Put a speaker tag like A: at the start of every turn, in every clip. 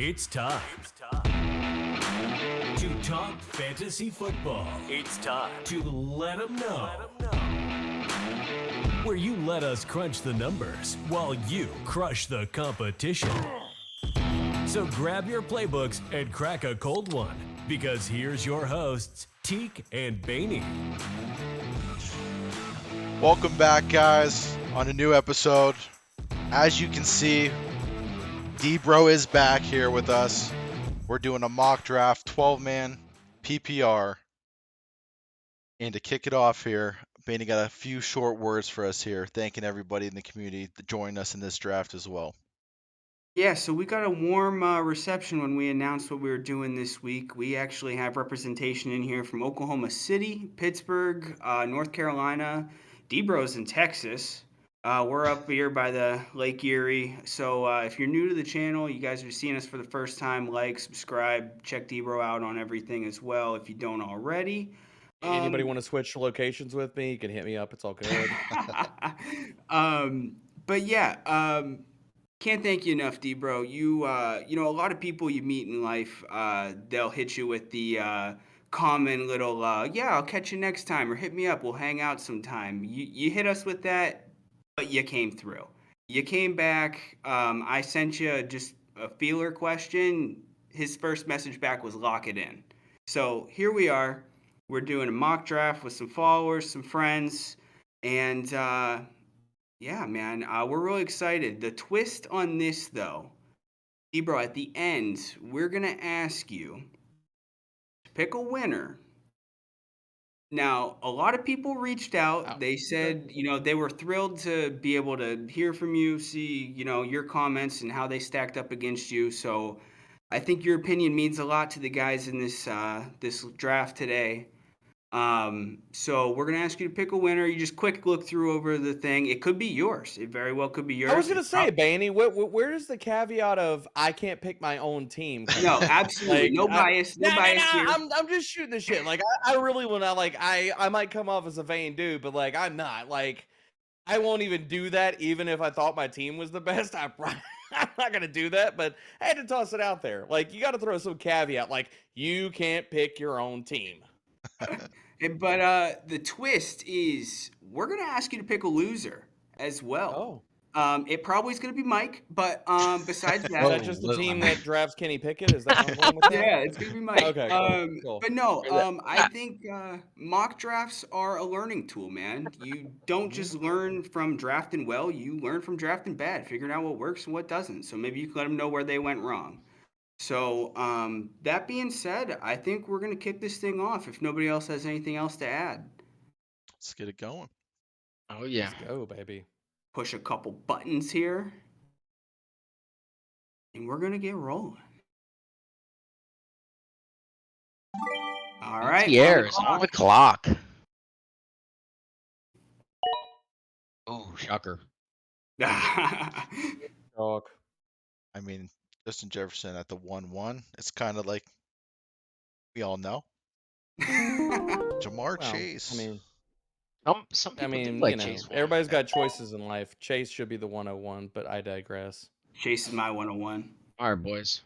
A: It's time to talk fantasy football. It's time to let them know. Where you let us crunch the numbers while you crush the competition. So grab your playbooks and crack a cold one, because here's your hosts, Teak and Baney.
B: Welcome back, guys, on a new episode. As you can see, DBRO is back here with us. We're doing a mock draft, 12-man PPR. And to kick it off here, Baney got a few short words for us here, thanking everybody in the community that joined us in this draft as well.
C: Yeah, so we got a warm reception when we announced what we were doing this week. We actually have representation in here from Oklahoma City, Pittsburgh, North Carolina, DBRO's in Texas. We're up here by the Lake Erie. So if you're new to the channel, you guys are seeing us for the first time, like, subscribe, check DBRO out on everything as well if you don't already.
D: Anybody want to switch locations with me? You can hit me up. It's all good.
C: But yeah, can't thank you enough, DBRO. You know, a lot of people you meet in life, they'll hit you with the common little, yeah, I'll catch you next time, or hit me up, we'll hang out sometime. You hit us with that, but you came through. You came back. I sent you just a feeler question. His first message back was lock it in. So here we are. We're doing a mock draft with some followers, some friends, and yeah, man, we're really excited. The twist on this, though, DBRO, at the end, we're going to ask you to pick a winner. Now, a lot of people reached out. They said, you know, they were thrilled to be able to hear from you, see, you know, your comments and how they stacked up against you. So I think your opinion means a lot to the guys in this draft today. So we're gonna ask you to pick a winner. You just quick look through over the thing. It could be yours. It very well could be yours.
D: I was gonna say, Baney, where's the caveat of I can't pick my own team?
C: No, absolutely, no bias, no bias here.
D: I'm just shooting the shit. Like I really want to. Like I might come off as a vain dude, but like I'm not. Like I won't even do that, even if I thought my team was the best. I'm not gonna do that. But I had to toss it out there. Like you got to throw some caveat. Like you can't pick your own team.
C: But the twist is we're gonna ask you to pick a loser as well.
D: Oh.
C: It probably is gonna be Mike, but besides that,
D: Is that just the team that drafts Kenny Pickett? Is that what I'm going with that?
C: yeah, it's gonna be Mike.
D: Okay, cool.
C: But no, I think mock drafts are a learning tool, man. You don't just learn from drafting well; you learn from drafting bad, figuring out what works and what doesn't. So maybe you can let them know where they went wrong. So that being said, I think we're gonna kick this thing off. If nobody else has anything else to add,
B: Let's get it going.
E: Oh yeah.
D: Let's go, baby.
C: push a couple buttons here, and we're gonna get rolling. All right.
E: Yeah, it's on the clock. Oh, shocker.
D: Talk.
B: I mean, Justin Jefferson at the 1-1, it's kind of like we all know. Jamar Chase.
D: I mean,
E: Some people do
D: you
E: like
D: know,
E: Chase.
D: everybody's got choices in life. Chase should be the 101, but I digress.
C: Chase is my 101.
E: All right, boys.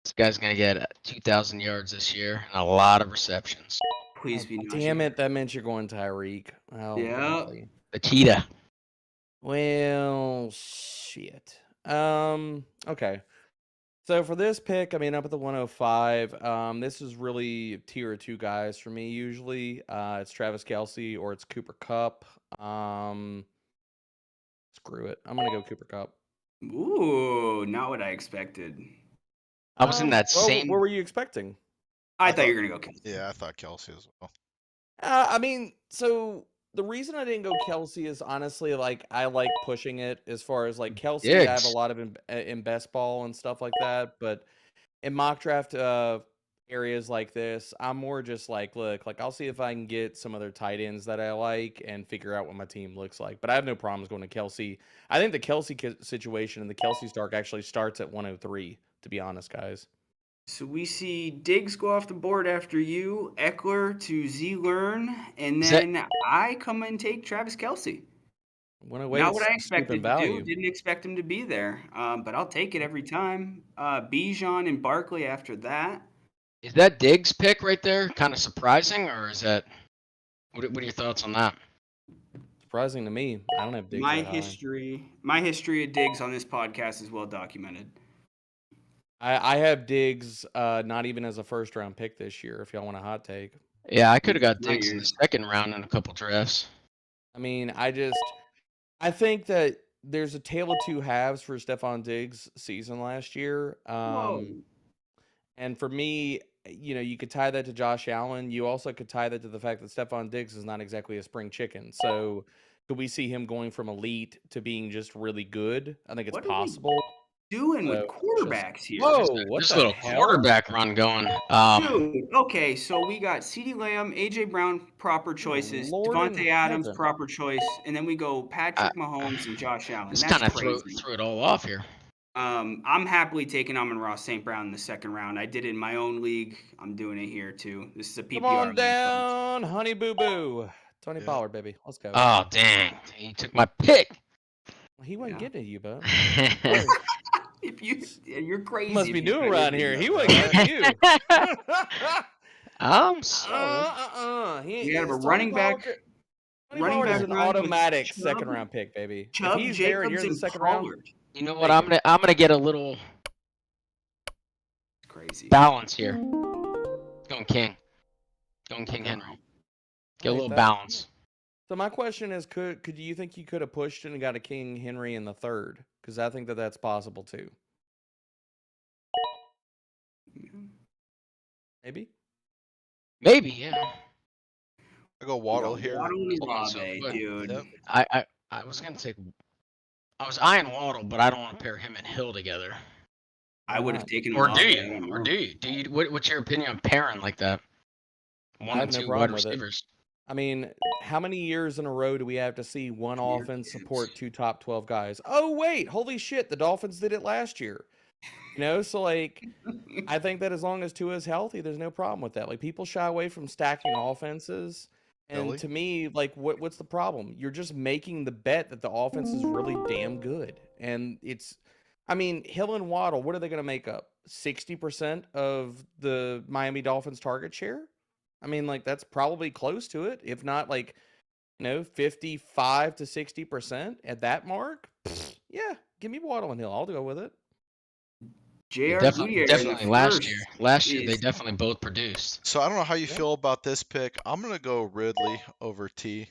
E: This guy's gonna get 2,000 yards this year and a lot of receptions.
C: Please be nice.
D: Damn it, that meant you're going Tyreek. Oh,
C: Yeah.
D: lovely.
E: The cheetah.
D: Well, shit. Okay. So for this pick, I mean, up at the 105, this is really tier 2 guys for me usually. It's Travis Kelce or it's Cooper Kupp. Screw it. I'm going to go Cooper Kupp.
C: Ooh, not what I expected.
E: I was in that same.
D: What were you expecting?
C: I thought you were gonna go Kelce.
B: Yeah, I thought Kelce as well.
D: I mean, so the reason I didn't go Kelce is honestly, like, I like pushing it as far as, like, Kelce, I have a lot of in best ball and stuff like that, but in mock draft areas like this, I'm more just like, look, like, I'll see if I can get some other tight ends that I like and figure out what my team looks like, but I have no problems going to Kelce. I think the Kelce situation and the Kelce Stark actually starts at 103, to be honest, guys.
C: So we see Diggs go off the board after you, Eckler to Z-Learn, and then I come and take Travis Kelce.
D: Went away
C: Not
D: with
C: what I
D: some sleeping
C: expected to do.
D: value.
C: Didn't expect him to be there. But I'll take it every time. Bijan and Barkley after that.
E: Is that Diggs pick right there kind of surprising, or is that what are your thoughts on that?
D: Surprising to me. I don't have Diggs that high.
C: My history of Diggs on this podcast is well documented.
D: I have Diggs not even as a first round pick this year, if y'all want a hot take.
E: Yeah, I could have got
C: Not
E: Diggs in the
C: yours.
E: second round in a couple drafts.
D: I mean, I think that there's a tale of two halves for Stephon Diggs' season last year.
C: Whoa.
D: And for me, you could tie that to Josh Allen. You also could tie that to the fact that Stephon Diggs is not exactly a spring chicken. So could we see him going from elite to being just really good? I think it's
C: What are we
D: possible.
C: doing with
D: So,
C: quarterbacks here?
D: Whoa, what
E: Just a
D: the
E: little
D: hell?
E: quarterback run going.
C: Dude, okay, so we got CeeDee Lamb, AJ Brown, proper choices,
D: Lord in
C: Devontae Adams,
D: heaven.
C: proper choice, and then we go
E: I
C: Patrick Mahomes and Josh Allen.
E: just
C: That's
E: kind of
C: crazy.
E: threw it all off here.
C: I'm happily taking Amon-Ra St. Brown in the second round. I did it in my own league. I'm doing it here too. This is a PPR
D: Come on
C: league, folks.
D: down, honey boo boo. Tony
B: Yeah.
D: Pollard, baby. Let's go.
E: Oh dang, he took my pick.
D: He wasn't
C: Yeah.
D: getting at you, bud.
C: You're crazy.
D: Must
C: if
D: be
C: you
D: new
C: say
D: around
C: anything
D: here. He
C: about
D: wasn't
C: that.
D: getting at you.
E: I'm sorry.
C: We have a running back.
D: Tony Pollard is an
C: run with
D: automatic
C: Chubb,
D: second round pick, baby.
C: Chubb,
D: if he's there and
C: Jacobs,
D: you're in the
C: and
D: second round,
C: Pollard.
E: You know what? I'm gonna get a little
C: Crazy.
E: balance here. Going King. Going King Henry. Get a little balance.
D: So my question is, could you think you could have pushed and got a King Henry in the third? Because I think that that's possible too. Maybe.
E: Maybe, yeah.
B: I go Waddle
C: Yeah,
B: here.
C: Waddle and
E: Also,
C: Olave,
E: but-
C: dude.
B: Yep.
E: I was gonna take. I was eyeing Waddle, but I don't want to pair him and Hill together.
C: I would have taken
E: Or
C: Olave.
E: do
C: I
E: you?
C: don't
E: Or
C: know.
E: do you? Do you? What's your opinion on pairing like that? One
D: I
E: and
D: have no
E: two
D: problem
E: wide
D: with it.
E: receivers.
D: I mean, how many years in a row do we have to see one offense support two top 12 guys? Oh, wait, holy shit, the Dolphins did it last year. So like, I think that as long as Tua is healthy, there's no problem with that. Like, people shy away from stacking offenses. And
B: Really?
D: to me, like, what's the problem? You're just making the bet that the offense is really damn good. And Hill and Waddle, what are they going to make up? 60% of the Miami Dolphins target share? I mean, like, that's probably close to it. If not, 55 to 60% at that mark. Yeah, give me Waddle and Hill. I'll go with it.
C: J.R.
E: Definitely last year. Last year, they
C: is-
E: definitely both produced.
B: So I don't know how you
D: Yeah.
B: feel about this pick. I'm gonna go Ridley over T.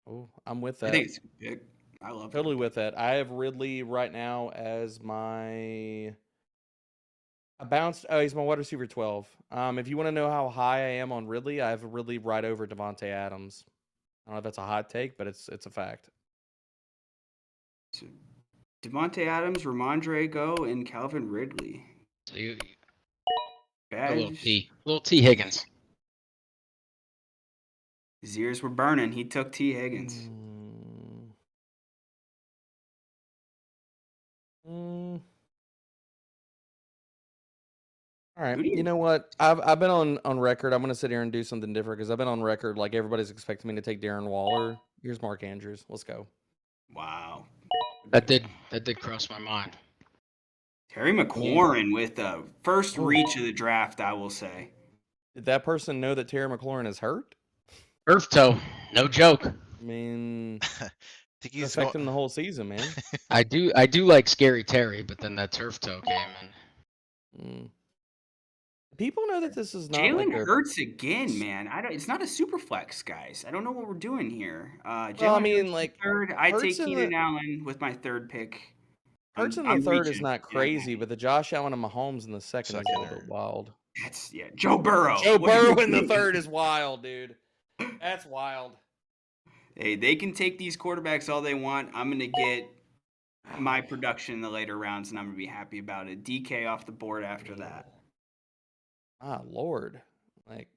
D: Oh, I'm with
C: I
D: that.
C: think it's a good pick. I love
D: Totally
C: that.
D: with that. I have Ridley right now as my. He's my wide receiver 12. If you want to know how high I am on Ridley, I have Ridley right over Devontae Adams. I don't know if that's a hot take, but it's a fact.
C: So, Devontae Adams, Ramondre Go, and Calvin Ridley.
E: So you
C: Bad.
E: little T Higgins.
C: His ears were burning. He took T. Higgins.
D: All right.
C: Who do you-
D: You know what? I've been on record. I'm gonna sit here and do something different because I've been on record like everybody's expecting me to take Darren Waller. Here's Mark Andrews. Let's go.
C: Wow.
E: That did cross my mind.
C: Terry McLaurin with the first reach of the draft, I will say.
D: Did that person know that Terry McLaurin is hurt?
E: Earth toe, no joke.
D: I mean,
B: I think
D: it's affecting the whole season, man.
E: I do like Scary Terry, but then that turf toe came in.
D: People know that this is not
C: Jalen
D: like
C: Hurts again, man. It's not a super flex, guys. I don't know what we're doing here.
D: Well, I mean,
C: Hurts
D: like,
C: third. I
D: Hurts
C: take
D: in
C: Keenan
D: the-
C: Allen with my third pick.
D: Hurts in the
C: I'm
D: third is
C: reaching.
D: not crazy, but the Josh Allen and Mahomes in the second is a little
B: Second
D: bit wild.
C: That's Joe Burrow.
D: Joe
C: What do you
D: Burrow in the
C: mean?
D: third is wild, dude. That's wild.
C: Hey, they can take these quarterbacks all they want. I'm gonna get my production in the later rounds, and I'm gonna be happy about it. DK off the board after that.
D: Ah, Lord. Like,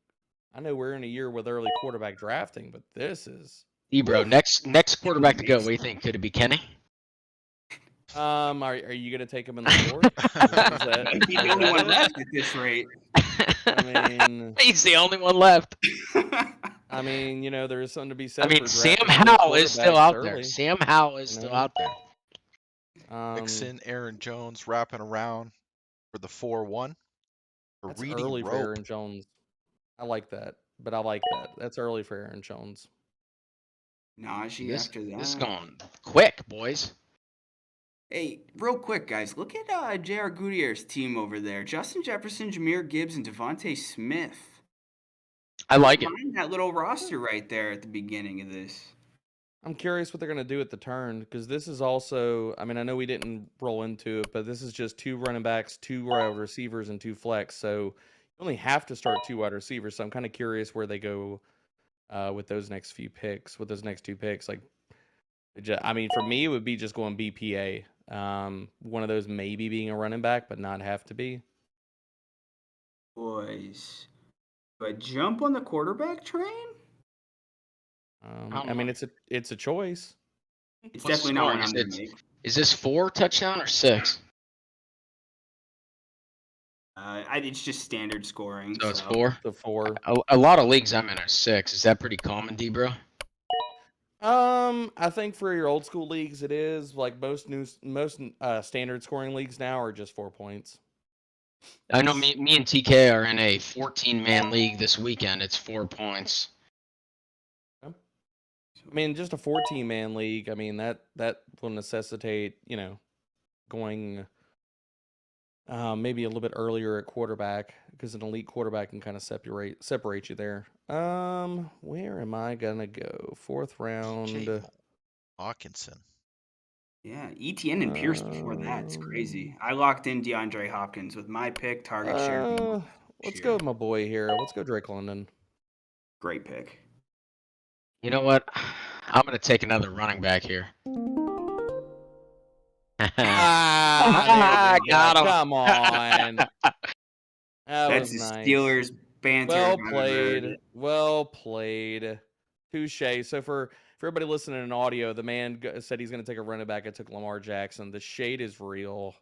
D: I know we're in a year with early quarterback drafting, but this is.
E: DBRO, next quarterback to go. What do you think? Could it be Kenny?
D: Are you gonna take him in the fourth?
C: He's the only one left at this rate.
D: I mean,
E: He's the only one left.
D: I mean, there's something to be
E: I
D: said
E: mean,
D: for
E: Sam
D: drafting good
E: Howell is still
D: quarterbacks
E: out there.
D: early.
E: Sam Howell is still out there.
B: Mixon, Aaron Jones wrapping around for the 4-1. For
D: That's
B: reading
D: early for
B: rope.
D: Aaron Jones. I like that, but I like that. That's early for Aaron Jones.
C: Najee
E: This
C: after that.
E: is going quick, boys.
C: Hey, real quick, guys, look at J.R. Goodyear's team over there. Justin Jefferson, Jahmyr Gibbs, and Devontae Smith.
E: I like it.
C: Find that little roster right there at the beginning of this.
D: I'm curious what they're going to do at the turn, because this is also, I mean, I know we didn't roll into it, but this is just 2 running backs, 2 wide receivers, and 2 flex. So you only have to start 2 wide receivers. So I'm kind of curious where they go with those next few picks, with those next 2 picks. Like, I mean, for me, it would be just going BPA. One of those maybe being a running back, but not have to be.
C: Boys, but jump on the quarterback train?
D: I mean, it's a choice.
C: It's
E: What's
C: definitely not
E: scoring?
C: one I'm going to make.
E: Is this 4 touchdown or 6?
C: It's just standard scoring.
E: So it's 4.
D: The 4.
E: A lot of leagues I'm in are 6. Is that pretty common, D-bro?
D: I think for your old school leagues, it is like most standard scoring leagues now are just 4 points.
E: I know me and TK are in a 14-man league this weekend. It's 4 points.
D: I mean, just a 14-man league. I mean, that will necessitate, going maybe a little bit earlier at quarterback, because an elite quarterback can kind of separate you there. Where am I gonna go? 4th round.
B: Hawkinson.
C: Yeah, ETN and Pierce before that. It's crazy. I locked in DeAndre Hopkins with my pick, target share.
D: Let's go with my boy here. Let's go Drake London.
C: Great pick.
E: You know what? I'm going to take another running back here.
D: I
E: got him.
D: Come on.
C: That's the
D: nice.
C: Steelers banter.
D: Well played. Well played. Touche. So for everybody listening in audio, the man said he's going to take a running back. I took Lamar Jackson. The shade is real.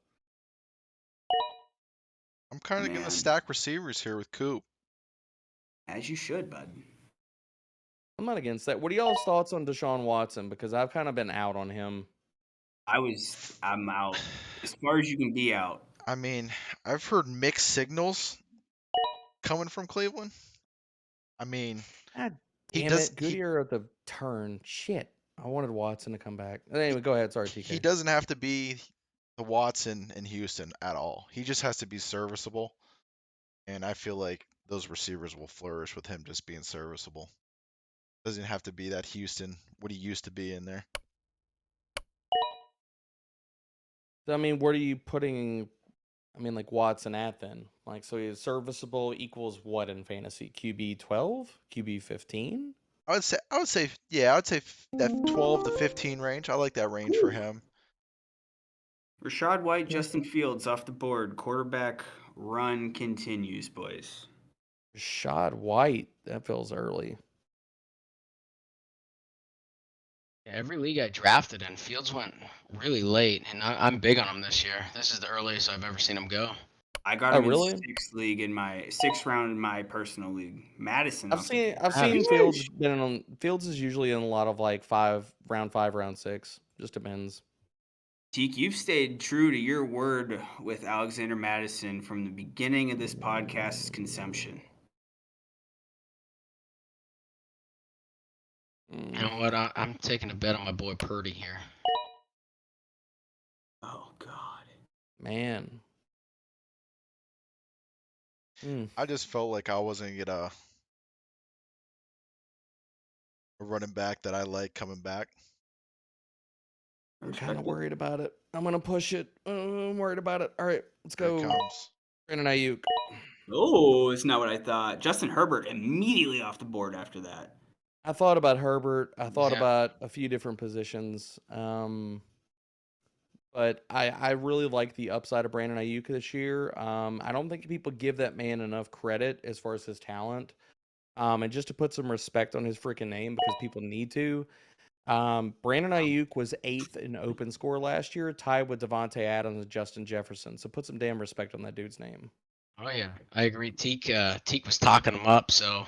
B: I'm kind of going to stack receivers here with Coop.
C: As you should, bud.
D: I'm not against that. What are y'all's thoughts on Deshaun Watson? Because I've kind of been out on him.
C: I'm out. As far as you can be out.
B: I mean, I've heard mixed signals coming from Cleveland. I mean,
D: God damn it. Goodyear at the turn. Shit. I wanted Watson to come back. Anyway, go ahead. Sorry, TK.
B: He doesn't have to be the Watson in Houston at all. He just has to be serviceable. And I feel like those receivers will flourish with him just being serviceable. Doesn't have to be that Houston, what he used to be in there.
D: I mean, what are you putting, like Watson at then? Like, so he's serviceable equals what in fantasy? QB 12? QB 15?
B: I would say that 12 to 15 range. I like that range for him.
C: Rashad White, Justin Fields off the board. Quarterback run continues, boys.
D: Rashad White. That feels early.
E: Every league I drafted in, Fields went really late, and I'm big on him this year. This is the earliest I've ever seen him go.
C: I got him in 6th round in my personal league. Madison.
D: I've seen Fields been on. Fields is usually in a lot of like round 5, round 6. Just depends.
C: Teak, you've stayed true to your word with Alexander Madison from the beginning of this podcast's consumption.
E: You know what? I'm taking a bet on my boy Purdy here.
C: Oh, God.
D: Man.
B: I just felt like I wasn't going to get a running back that I like coming back.
D: I'm kind of worried about it. I'm going to push it. I'm worried about it. All right, let's go. Brandon Ayuk.
C: Oh, it's not what I thought. Justin Herbert immediately off the board after that.
D: I thought about Herbert. I thought about a few different positions. But I really like the upside of Brandon Ayuk this year. I don't think people give that man enough credit as far as his talent. And just to put some respect on his freaking name, because people need to. Brandon Ayuk was 8th in open score last year, tied with Devontae Adams and Justin Jefferson. So put some damn respect on that dude's name.
E: Oh yeah, I agree. Teak was talking him up, so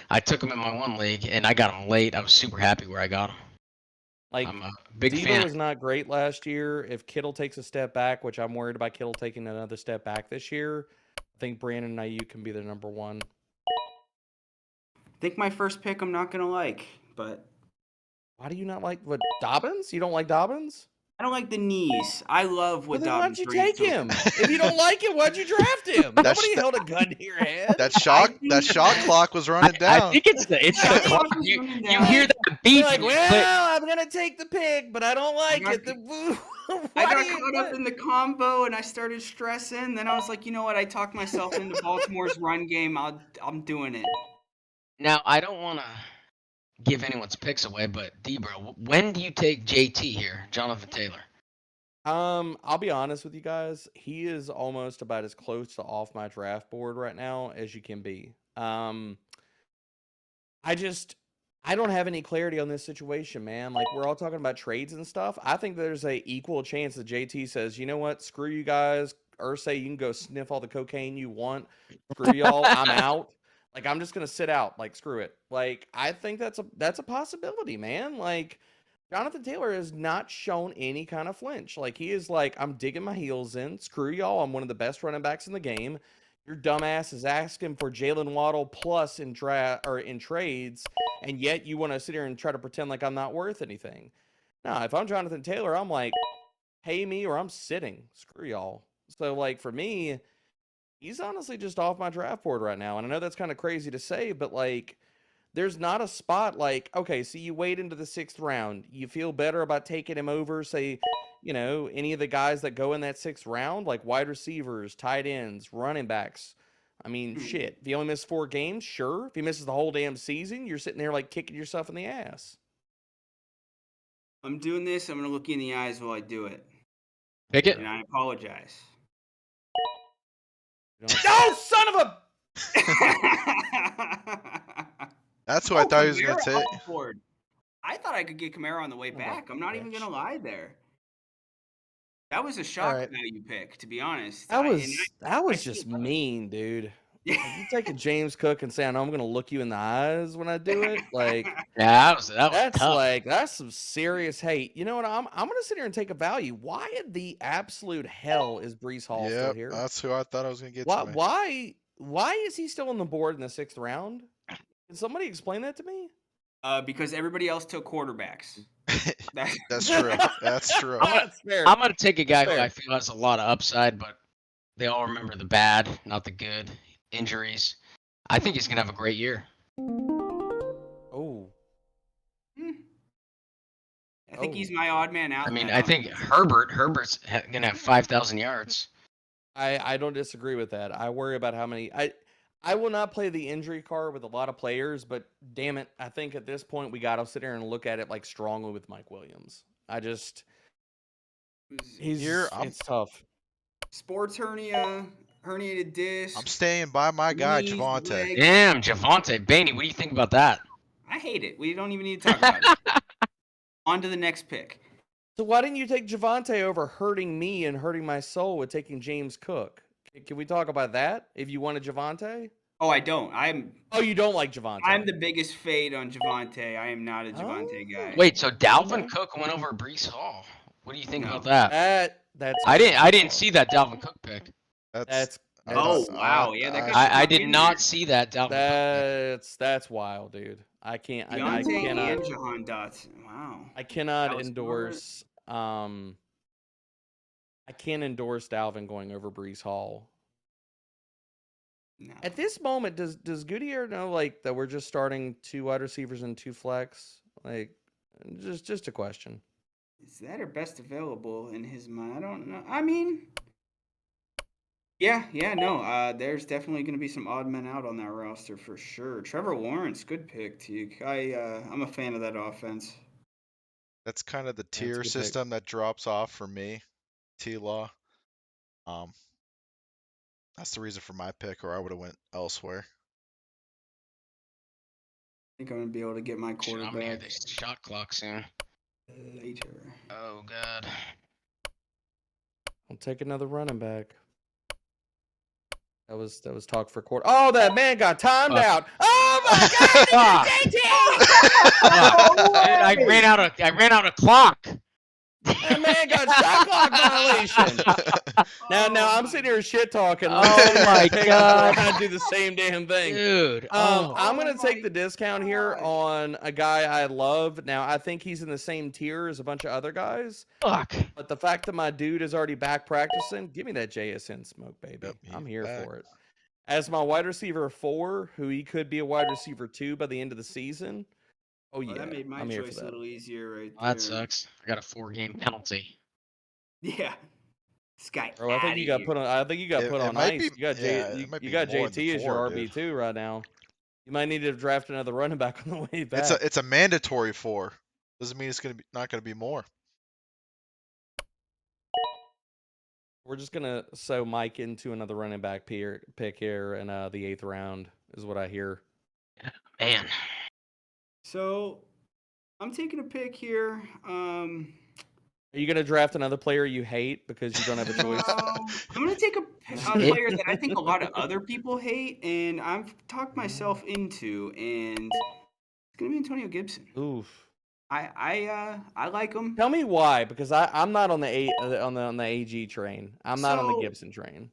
E: I took him in my one league, and I got him late. I was super happy where I got him.
D: Like,
E: I'm a big
D: Debo
E: fan.
D: was not great last year. If Kittle takes a step back, which I'm worried about Kittle taking another step back this year, I think Brandon Ayuk can be the number one.
C: I think my first pick I'm not gonna like, but
D: Why do you not like what Dobbins? You don't like Dobbins?
C: I don't like the knees. I love
D: Well,
C: what
D: then why'd
C: Dobbins
D: you
C: brings
D: take
C: to
D: him? If you don't like him, why'd you draft him?
B: That's-
D: Nobody held a gun to your head.
B: That shot clock was running down.
E: I think it's the
C: Shot
E: clock.
C: clock was
E: You
C: running
E: hear
C: down.
E: that beep?
D: You're like,
E: and you click.
D: well, I'm gonna take the pick, but I don't like
C: got-
D: it.
C: I
D: Why
C: got
D: do you?
C: caught up
D: What?
C: in the combo and I started stressing. Then I was like, you know what? I talked myself into Baltimore's run game. I'm doing it.
E: Now I don't want to give anyone's picks away, but DBRO, when do you take JT here, Jonathan Taylor?
D: I'll be honest with you guys. He is almost about as close to off my draft board right now as you can be. I don't have any clarity on this situation, man. Like, we're all talking about trades and stuff. I think there's a equal chance that JT says, you know what, screw you guys. Ursay, you can go sniff all the cocaine you want. Screw y'all, I'm out. Like, I'm just gonna sit out. Like, screw it. Like, I think that's a possibility, man. Like, Jonathan Taylor has not shown any kind of flinch. Like, he is like, I'm digging my heels in. Screw y'all. I'm one of the best running backs in the game. Your dumbass is asking for Jalen Waddle plus in trades, and yet you want to sit here and try to pretend like I'm not worth anything. No, if I'm Jonathan Taylor, I'm like, pay me or I'm sitting. Screw y'all. So, like, for me, he's honestly just off my draft board right now. And I know that's kind of crazy to say, but like, there's not a spot like, okay, so you wait into the 6th round. You feel better about taking him over, say, any of the guys that go in that 6th round, like wide receivers, tight ends, running backs. I mean, shit. If he only missed 4 games, sure. If he misses the whole damn season, you're sitting there like kicking yourself in the ass.
C: I'm doing this. I'm gonna look you in the eyes while I do it,
E: Pick it.
C: and I apologize.
D: Oh, son of a!
B: That's who I thought he was going
C: Kamara
B: to
C: off
B: take.
C: the board. I thought I could get Kamara on the way back. I'm not even gonna lie there. That was a shock
D: right.
C: value pick, to be honest.
D: That was
C: I
D: just
C: feel bad.
D: mean, dude. Like, you take a James Cook and say, I know I'm gonna look you in the eyes when I do it. Like,
E: Yeah, that was
D: that's
E: tough.
D: like, that's some serious hate. You know what? I'm gonna sit here and take a value. Why in the absolute hell is Brees Hall still
B: Yep,
D: here?
B: that's who I thought I was going to get.
D: Why is he still on the board in the 6th round? Can somebody explain that to me?
C: Because everybody else took quarterbacks.
B: That's true. That's true.
D: That's fair.
E: I'm gonna take a guy who
D: Fair.
E: I feel has a lot of upside, but they all remember the bad, not the good. Injuries. I think he's gonna have a great year.
D: Oh,
C: I think he's my odd man out.
E: I mean,
C: in
E: I
C: that
E: think
C: offense.
E: Herbert's gonna have 5,000 yards.
D: I don't disagree with that. I worry about how many. I will not play the injury card with a lot of players, but damn it, I think at this point we got to sit here and look at it like strongly with Mike Williams. It's tough.
C: Sports hernia, herniated disc.
B: I'm staying by my guy,
C: knees,
B: Javante.
C: legs.
E: Damn, Javante Bainey, what do you think about that?
C: I hate it. We don't even need to talk about it. On to the next pick.
D: So why didn't you take Javante over hurting me and hurting my soul with taking James Cook? Can we talk about that? If you wanted Javante?
C: Oh, I don't.
D: Oh, you don't like Javante?
C: I'm the biggest fade on Javante. I am not a Javante guy.
E: Wait, so Dalvin Cook went over Brees Hall. What do you think about that?
D: That's
E: I didn't see that Dalvin Cook pick.
D: That's
C: Oh wow, yeah, that got
E: I did not see that Dalvin Cook pick.
D: that's wild, dude. I can't. I
C: Deontay
D: cannot.
C: and Jahan Dotson. Wow.
D: I cannot
C: That was
D: endorse. I can't endorse Dalvin going over Brees Hall.
C: No.
D: At this moment, does Goodyear know like that we're just starting 2 wide receivers and 2 flex? Like, just a question.
C: Is that our best available in his mind? I don't know. I mean, yeah, no. There's definitely going to be some odd men out on that roster for sure. Trevor Lawrence, good pick, Teague. I'm a fan of that offense.
B: That's kind of the
D: a
B: tier
D: good pick.
B: system that drops off for me, T-Law. That's the reason for my pick, or I would have went elsewhere.
C: I think I'm going to be able to get my
E: Shit, I'm gonna hear
C: quarterback
E: this shot clock soon.
C: later.
E: Oh god.
D: I'll take another running back. That was talk for quarter. Oh, that man got timed out. Oh my God, JT!
E: Dude, I ran out of clock.
D: That man got shot clock violation. Now I'm sitting here shit talking.
E: Oh my God.
D: Trying to do the same damn thing.
E: Dude.
D: I'm gonna take the
C: my
D: discount here
C: gosh.
D: on a guy I love. Now I think he's in the same tier as a bunch of other guys.
E: Fuck.
D: But the fact that my dude is already back practicing, give me that JSN smoke, baby.
B: Yep,
D: I'm
B: he's
D: here
B: back.
D: for it. As my wide receiver 4, who he could be a wide receiver 2 by the end of the season. Oh yeah,
C: Well, that made my
D: I'm here
C: choice
D: for
C: a
D: that.
C: little easier right
E: Well,
C: there.
E: that sucks. I got a 4-game penalty.
C: Yeah. This guy.
D: Bro, I think you got put on. I think you got put
B: It
D: on
B: might
D: ice.
B: be-
D: You got
B: yeah, it might
D: you
B: be
D: got
B: more than
D: JT as your
B: 4,
D: RB
B: dude.
D: 2 right now. You might need to draft another running back on the way back.
B: It's a mandatory 4. Doesn't mean it's not gonna be more.
D: We're just gonna sew Mike into another running back pick here in the 8th round, is what I hear.
E: Man.
C: So, I'm taking a pick here.
D: Are you gonna draft another player you hate because you don't have a choice?
C: I'm going to take a player that I think a lot of other people hate, and I've talked myself into, and it's going to be Antonio Gibson.
D: Oof.
C: I like him.
D: Tell me why, because I'm not on the on the AG train. I'm not on the
C: So-
D: Gibson train.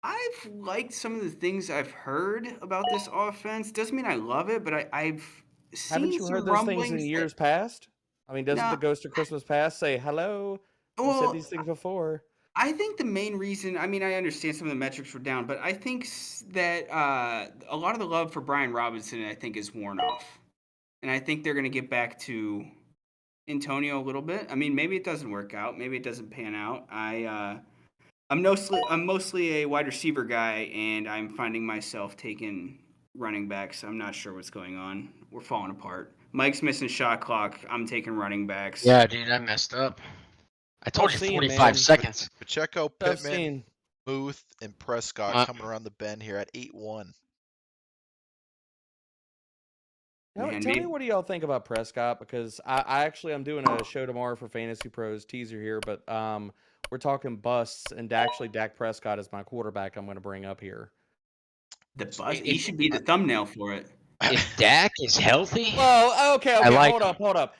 C: I've liked some of the things I've heard about this offense. Doesn't mean I love it, but I've seen
D: Haven't you
C: some
D: heard those things
C: rumblings
D: in years
C: that,
D: past? I mean, doesn't the
C: No.
D: Ghost of Christmas Past say hello? I've
C: well,
D: said these things before.
C: I think the main reason, I mean, I understand some of the metrics were down, but I think that a lot of the love for Brian Robinson, I think, is worn off. And I think they're going to get back to Antonio a little bit. I mean, maybe it doesn't work out. Maybe it doesn't pan out. I'm mostly a wide receiver guy, and I'm finding myself taking running backs. I'm not sure what's going on. We're falling apart. Mike's missing shot clock. I'm taking running backs.
E: Yeah, dude, I messed up. I told you
D: Tough scene,
E: 45
D: man.
E: seconds.
B: Pacheco,
D: Tough
B: Pittman,
D: scene.
B: Booth, and Prescott
E: Uh,
B: coming around the bend here at 8-1.
D: Tell
C: Man,
D: me
C: maybe-
D: what do y'all think about Prescott, because I'm doing a show tomorrow for Fantasy Pros, teaser here, but we're talking busts, and actually Dak Prescott is my quarterback I'm going to bring up here.
C: The buzz. He should be the thumbnail for it.
E: If Dak is healthy,
D: Well, okay,
E: like
D: hold up.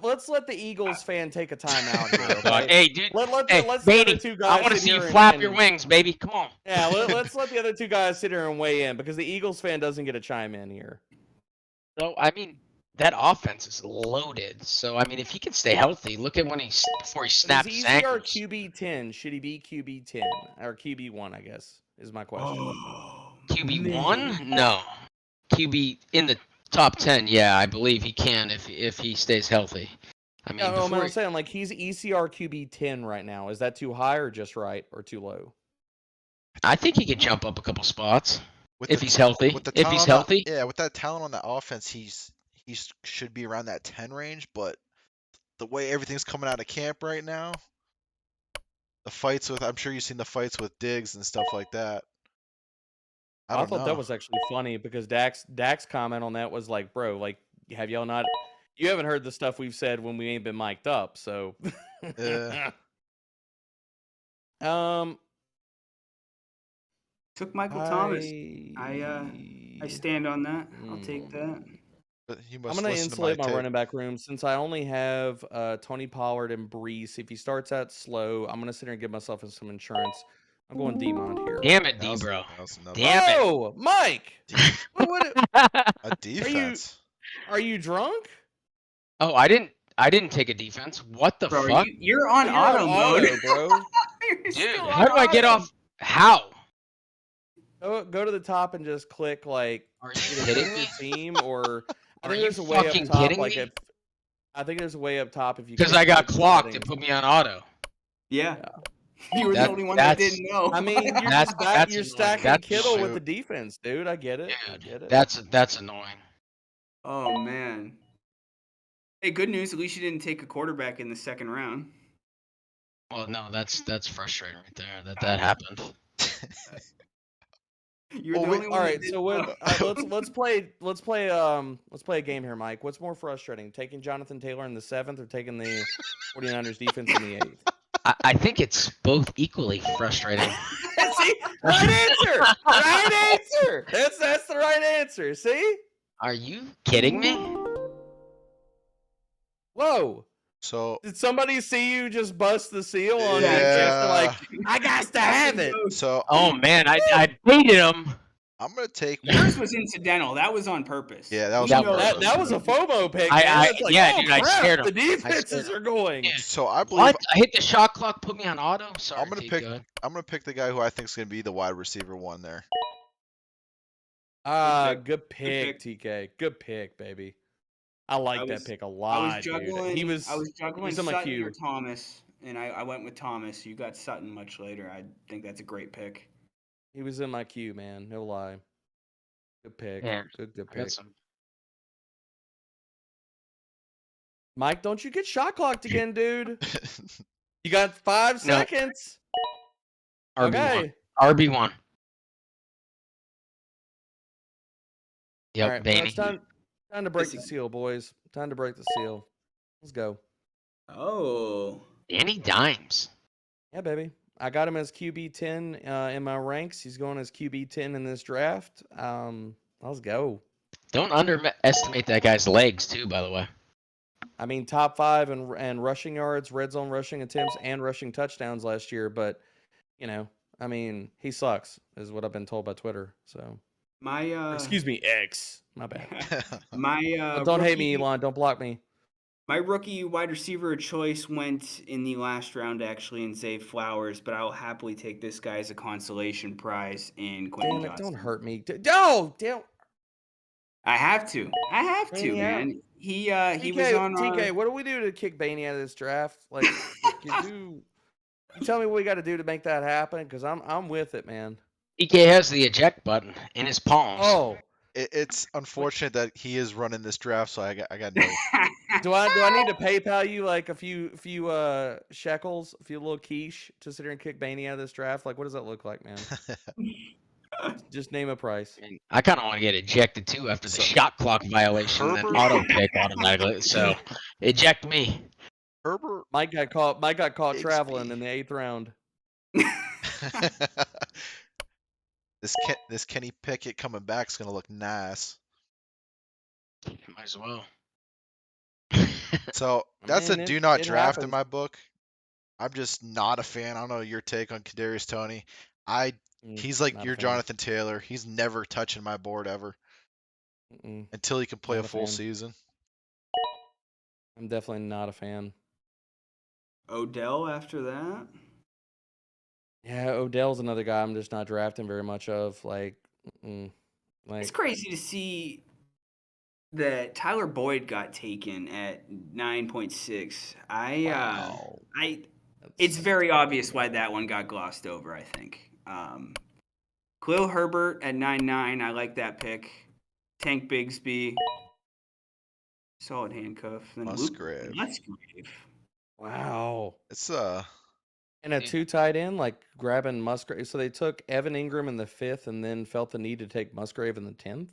D: Let's let the Eagles fan take a timeout here.
E: God,
D: Okay?
E: hey, dude.
D: Let's
E: Hey,
D: the other
E: Beatty,
D: two
E: I
D: guys
E: want to
D: sit
E: see you
D: here
E: flap
D: and-
E: your wings, baby. Come on.
D: Yeah, let's let the other two guys sit here and weigh in, because the Eagles fan doesn't get a chime in here.
E: So, I mean, that offense is loaded. So, I mean, if he can stay healthy, look at when before he
D: But
E: snapped
D: is
E: his
D: ECR
E: ankles.
D: QB10? Should he be QB10 or QB1? I guess is my question.
C: Oh,
E: QB1? No. QB in the top 10, yeah, I believe he can if he stays healthy. I mean,
D: No,
E: before
D: I'm saying, like, he's ECR QB10 right now. Is that too high or just right or too low?
E: I think he could jump up a couple spots
B: With
E: if
B: the-
E: he's healthy.
B: with the
E: If
B: talent
E: he's
B: on that-
E: healthy.
B: yeah, with that talent on that offense, he should be around that 10 range. But the way everything's coming out of camp right now, the fights with, I'm sure you've seen the fights with Diggs and stuff like that. I
D: I
B: don't
D: thought
B: know.
D: that was actually funny, because Dak's comment on that was like, bro, like, have y'all not? You haven't heard the stuff we've said when we ain't been mic'd up, so.
B: Yeah.
C: took Michael Thomas. I stand on that. I'll take that.
B: But you
D: I'm
B: must
D: gonna
B: listen
D: insulate
B: to
D: my
B: my
D: running back room, since I only have Tony Pollard and Brees. If he starts out slow, I'm gonna sit here and give myself some insurance. I'm going Demond here.
E: Damn it,
B: That was-
E: D-bro.
B: that was another-
E: Damn it.
D: Oh, Mike! What,
B: a defense.
D: are you drunk?
E: Oh, I didn't take a defense. What the
C: Bro,
E: fuck?
C: you're on
D: You're
C: auto mode.
D: bro.
C: You're
E: Dude,
C: still
E: how do
C: on
E: I get
C: auto.
E: off? How?
D: Go to the top and just click like
E: Are you
D: either
E: kidding
D: pick
E: me?
D: your team, or I
E: Are
D: think
E: you
D: there's a way up
E: fucking
D: top.
E: kidding
D: Like
E: me?
D: I think there's a way up top if you.
E: Because
D: click
E: I got
D: the
E: clocked
D: settings.
E: and put me on auto.
C: Yeah. You were
E: That-
C: the only one that
E: that's-
C: didn't know.
D: I mean, you're
E: That's-
D: just
E: that's
D: you're
E: annoying.
D: stacking
E: That's-
D: Kittle with
B: Shoot.
D: the defense, dude. I get it. I
E: Dude,
D: get it.
E: that's annoying.
C: Oh man. Hey, good news. At least you didn't take a quarterback in the second round.
E: Well, no, that's frustrating right there that happened.
C: You're
B: Well,
C: the
B: we-
C: only one.
D: All
C: that
D: right,
C: didn't
D: so what,
C: know.
D: let's play a game here, Mike. What's more frustrating, taking Jonathan Taylor in the 7th or taking the 49ers defense in the 8th?
E: I think it's both equally frustrating.
D: It's Right answer. Right answer. That's the right answer. See?
E: Are you kidding me?
D: Whoa.
B: So
D: Did somebody see you just bust the seal on
B: Yeah.
D: DJs? They're like, I got to have it.
B: so
E: Oh man, I baited him.
B: I'm gonna take.
C: Yours was incidental. That was on purpose.
B: Yeah, that was
C: We
B: on
C: know
B: purpose.
D: That was a FOMO pick,
E: I-
D: man.
E: I-
D: It's like,
E: yeah,
D: oh
E: dude, I
D: crap,
E: scared him.
D: the
E: I
D: defenses
E: scared
D: are going.
E: Dude,
B: So I believe
E: What? I hit the shot clock, put me on auto. Sorry,
B: I'm gonna
E: T,
B: pick.
E: go ahead.
B: I'm gonna pick the guy who I think is gonna be the wide receiver one there.
D: Good pick, TK. Good pick, baby. I like that pick a lot, dude.
C: I was juggling
D: in my
C: Sutton or
D: queue.
C: Thomas, and I went with Thomas. You got Sutton much later. I think that's a great pick.
D: He was in my queue, man. No lie. Good pick.
E: Yeah,
D: Good
E: I got
D: pick.
E: some.
D: Mike, don't you get shot clocked again, dude. You got 5
E: No.
D: seconds.
E: RB1.
D: Okay.
E: RB1. Yep,
D: All right, well,
E: Baney.
D: it's time to break the seal, boys. Time to break the seal. Let's go.
C: Oh.
E: Danny Dimes.
D: Yeah, baby. I got him as QB 10 in my ranks. He's going as QB 10 in this draft. Let's go.
E: Don't underestimate that guy's legs, too, by the way.
D: I mean, top 5 and rushing yards, red zone rushing attempts, and rushing touchdowns last year. But, I mean, he sucks, is what I've been told by Twitter. So, excuse me, X. My bad. Don't hate me, Elon. Don't block me.
C: My rookie wide receiver of choice went in the last round, actually, in Zay Flowers, but I'll happily take this guy as a consolation prize in Quentin
D: Damn it,
C: Johnson.
D: don't hurt me. No, damn.
C: I have to,
D: Bainey
C: man. He
D: TK,
C: was on
D: TK, what do we do to kick Bainey out of this draft? Like, you tell me what we got to do to make that happen? Because I'm with it, man.
E: EK has the eject button in his palms.
D: Oh,
B: It's unfortunate that he is running this draft, so I got no.
D: do I need to PayPal you like a few shekels, a few little quiche to sit here and kick Bainey out of this draft? Like, what does that look like, man? Just name a price.
E: And I kind of want to get ejected too after the
B: So-
E: shot clock violation and then
B: Herbert-
E: auto pick automatically. So eject me.
B: Herbert.
D: Mike got caught
B: Bigsby.
D: traveling in the 8th round.
B: This Kenny Pickett coming back is gonna look nice.
E: Might as well.
B: So
D: I
B: that's
D: mean,
B: a do not
D: it
B: draft in
D: happens.
B: my book. I'm just not a fan. I don't know your take on Kadarius Toney. He's like
D: Not a
B: your
D: fan.
B: Jonathan Taylor. He's never touching my board ever until he can play
D: Not
B: a
D: a
B: full
D: fan.
B: season.
D: I'm definitely not a fan.
C: Odell after that.
D: Yeah, Odell's another guy I'm just not drafting very much of. Like,
C: It's crazy to see that Tyler Boyd got taken at 9.6.
D: wow.
C: It's very obvious why that one got glossed over, I think. Khalil Herbert at 9.9. I like that pick. Tank Bigsby. Solid handcuff. Then
B: Musgrave.
C: Musgrave.
D: Wow.
B: It's
D: And a 2 tight end, like grabbing Musgrave. So they took Evan Ingram in the 5th and then felt the need to take Musgrave in the 10th?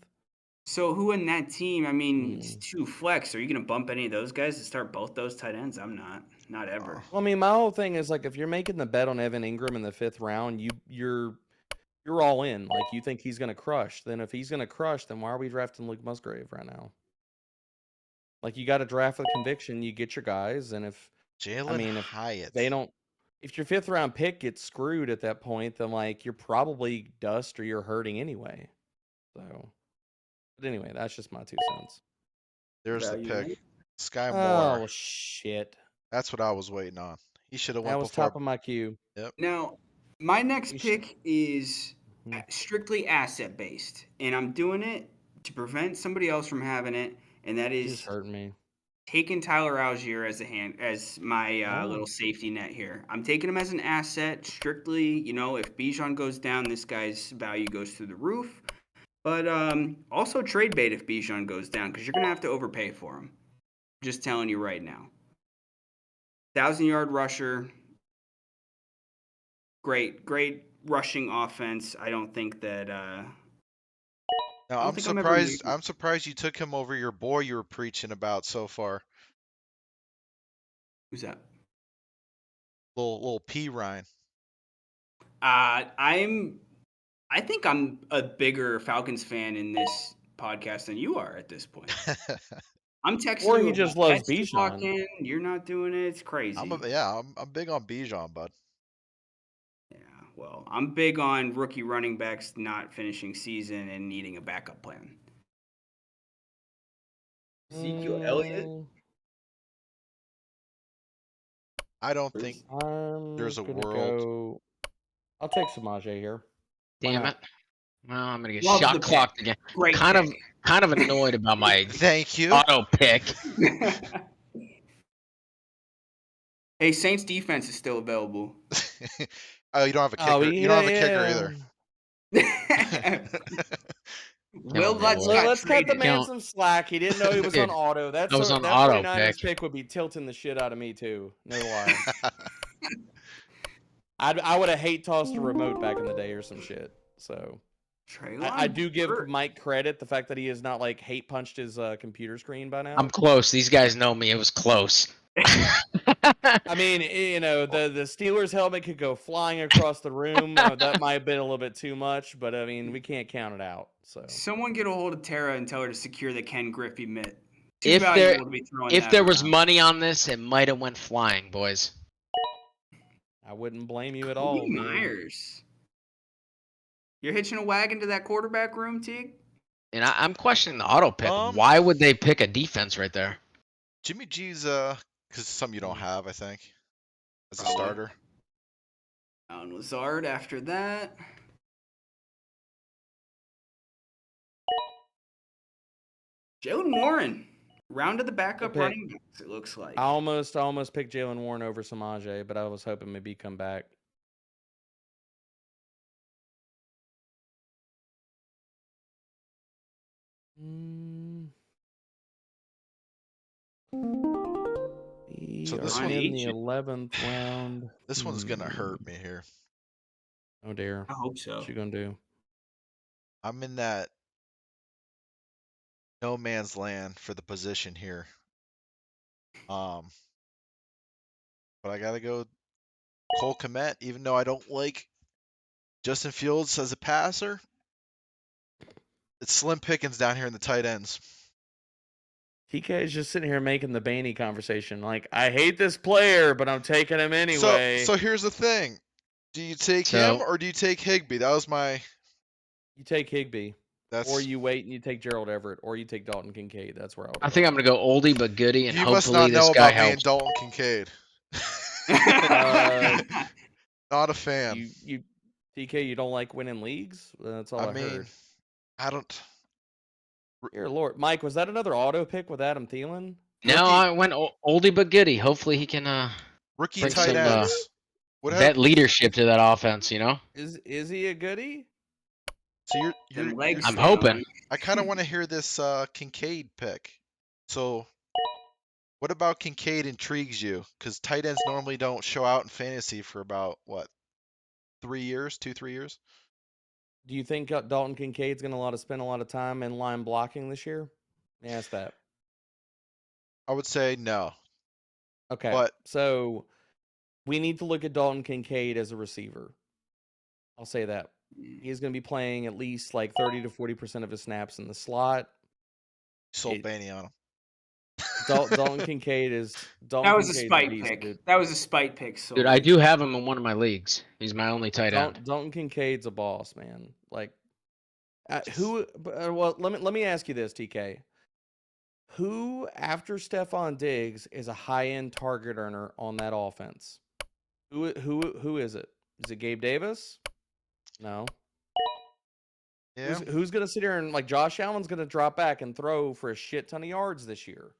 C: So who in that team? I mean, it's 2 flex. Are you going to bump any of those guys to start both those tight ends? I'm not. Not ever.
D: Well, I mean, my whole thing is like if you're making the bet on Evan Ingram in the 5th round, you're all in. Like you think he's going to crush. Then if he's going to crush, then why are we drafting Luke Musgrave right now? Like you got to draft with conviction. You get your guys, and if
B: Jalen Hyatt.
D: they don't, if your 5th round pick gets screwed at that point, then like you're probably dust or you're hurting anyway. So, but anyway, that's just my 2 cents.
B: There's the
C: Value,
B: pick.
C: right?
B: Sky
D: Oh
B: Moore.
D: shit!
B: That's what I was waiting on. He should have went
D: That was
B: before.
D: top of my queue.
C: Now, my next
D: You
C: pick is
D: Mhm.
C: strictly asset based, and I'm doing it to prevent somebody else from having it, and that
D: He's
C: is
D: hurting me.
C: taking Tyler Algier as my
D: Oh.
C: little safety net here. I'm taking him as an asset strictly. If Bijan goes down, this guy's value goes through the roof. But also trade bait if Bijan goes down because you're gonna have to overpay for him. Just telling you right now. 1,000-yard rusher. Great rushing offense. I don't think that.
B: Now
C: don't
B: I'm
C: think I'm ever
B: surprised.
C: leaving.
B: I'm surprised you took him over your boy you were preaching about so far.
C: Who's that?
B: Little P Ryan.
C: I think I'm a bigger Falcons fan in this podcast than you are at this point. I'm texting
D: Or
C: you
D: he
C: about
D: just loves
C: pets to lock
D: Bijan.
C: in. You're not doing it. It's crazy.
B: I'm big on Bijan, bud.
C: Yeah, well, I'm big on rookie running backs not finishing season and needing a backup plan. Ezekiel Elliott?
B: I don't think
D: I'm
B: there's a
D: gonna
B: world.
D: go. I'll take Samaje here. Why
E: Damn
D: not?
E: it. Well, I'm gonna get
C: Love
E: shot
C: the pick.
E: clocked again.
C: Great
E: Kind
C: pick.
E: of annoyed about my
B: Thank you.
E: auto pick.
C: Hey, Saints defense is still available.
B: Oh, you don't have a kicker.
D: Oh,
B: You don't have a kicker either.
C: Will
E: me,
C: Lutz
E: boy.
C: got
D: Let's cut the
C: traded.
D: man some slack. He didn't know he was on
E: Dude,
D: auto.
E: I was on
D: That
E: auto
D: 49ers
E: pick.
D: pick would be tilting the shit out of me too. No lie. I would have hate tossed a remote back in the day or some shit. So I do give Mike credit, the fact that he has not like hate punched his computer screen by now.
E: I'm close. These guys know me. It was close.
D: I mean, you know, the Steelers helmet could go flying across the room. That might have been a little bit too much, but I mean, we can't count it out. So
C: Someone get a hold of Tara and tell her to secure the Ken Griffey mitt. Too
E: If
C: valuable to be throwing
E: if
C: that
E: there was
C: around.
E: money on this, it might have went flying, boys.
D: I wouldn't blame you at
C: Cody
D: all, man.
C: Myers. You're hitching a wagon to that quarterback room, Teague?
E: And I'm questioning the auto pick.
B: Um,
E: Why would they pick a defense right there?
B: Jimmy G's because something you don't have, I think, as a
C: Probably.
B: starter.
C: Alan Lazard after that. Jalen Warren. Round of the backup
D: Good pick.
C: running backs, it looks like.
D: I almost picked Jalen Warren over Samaje, but I was hoping maybe he'd come back.
B: So this
D: We are
B: one-
D: in the 11th round.
B: This one's gonna hurt me here.
D: Oh dear.
C: I hope so.
D: What you gonna do?
B: I'm in that no man's land for the position here. But I gotta go Cole Kmet, even though I don't like Justin Fields as a passer. It's slim pickings down here in the tight ends.
D: TK is just sitting here making the Baney conversation. Like, I hate this player, but I'm taking him anyway.
B: So here's the thing. Do you take him or do you take Higbee? That was my.
D: You take Higbee.
B: That's.
D: Or you wait and you take Gerald Everett, or you take Dalton Kincaid. That's where
E: I think I'm gonna go oldie but goodie, and
B: You must
E: hopefully
B: not know
E: this guy
B: about me and
E: helps.
B: Dalton Kincaid. Not a fan.
D: You TK, you don't like winning leagues? That's all I
B: mean,
D: heard.
B: I don't.
D: Dear Lord, Mike, was that another auto pick with Adam Thielen?
E: No, I went oldie but goodie. Hopefully he can
B: Rookie
E: bring
B: tight
E: some
B: ends. What
E: vet
B: happened?
E: leadership to that offense. You know,
D: Is he a goodie?
B: So
C: Them legs
E: I'm
C: stay
E: hoping.
C: on.
B: I kind of want to hear this Kincaid pick. So, what about Kincaid intrigues you? Because tight ends normally don't show out in fantasy for about what, 3 years, 2-3 years.
D: Do you think Dalton Kincaid's going to spend a lot of time in line blocking this year? Let me ask that.
B: I would say no.
D: Okay,
B: But
D: so we need to look at Dalton Kincaid as a receiver. I'll say that. He's going to be playing at least like 30 to 40% of his snaps in the slot.
B: sold Baney on him.
D: Dalton Kincaid is.
C: That was a
D: Kincaid's
C: spite
D: beast,
C: pick.
D: dude.
C: That was a spite pick. So
E: dude, I do have him in one of my leagues. He's my only tight end.
D: Dalton Kincaid's a boss, man. Like, who? Well, let me ask you this, TK. Who, after Stephon Diggs, is a high-end target earner on that offense? Who is it? Is it Gabe Davis? No.
B: Yeah.
D: Who's going to sit here and, like, Josh Allen's going to drop back and throw for a shit ton of yards this year?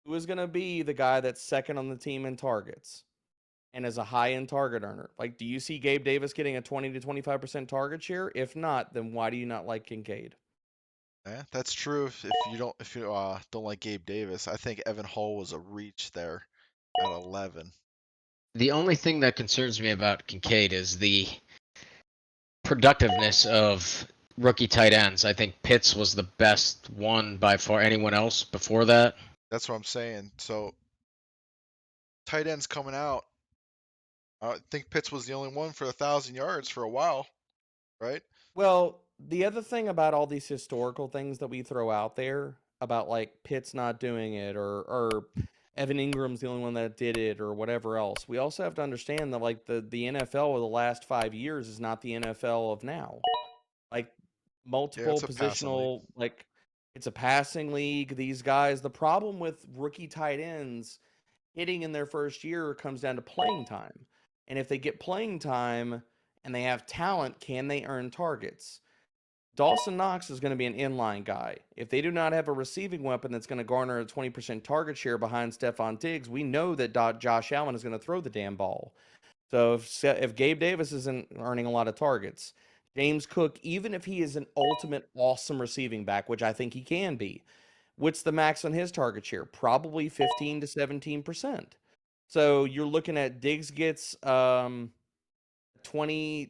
D: Who is going to be the guy that's second on the team in targets and is a high-end target earner? Like, do you see Gabe Davis getting a 20 to 25% target share? If not, then why do you not like Kincaid?
B: Yeah, that's true. If you don't like Gabe Davis, I think Evan Hall was a reach there at 11.
E: The only thing that concerns me about Kincaid is the productiveness of rookie tight ends. I think Pitts was the best one by far. Anyone else before that?
B: That's what I'm saying. So tight ends coming out. I think Pitts was the only one for 1,000 yards for a while, right?
D: Well, the other thing about all these historical things that we throw out there about like Pitt's not doing it or Evan Ingram's the only one that did it or whatever else, we also have to understand that like the NFL of the last 5 years is not the NFL of now. Like
B: Yeah,
D: multiple
B: it's a passing league.
D: positional, like it's a passing league. These guys, the problem with rookie tight ends hitting in their first year comes down to playing time. And if they get playing time and they have talent, can they earn targets? Dawson Knox is going to be an inline guy. If they do not have a receiving weapon that's going to garner a 20% target share behind Stephon Diggs, we know that Josh Allen is going to throw the damn ball. So if Gabe Davis isn't earning a lot of targets, James Cook, even if he is an ultimate awesome receiving back, which I think he can be, what's the max on his target share? Probably 15 to 17%. So you're looking at Diggs gets 20,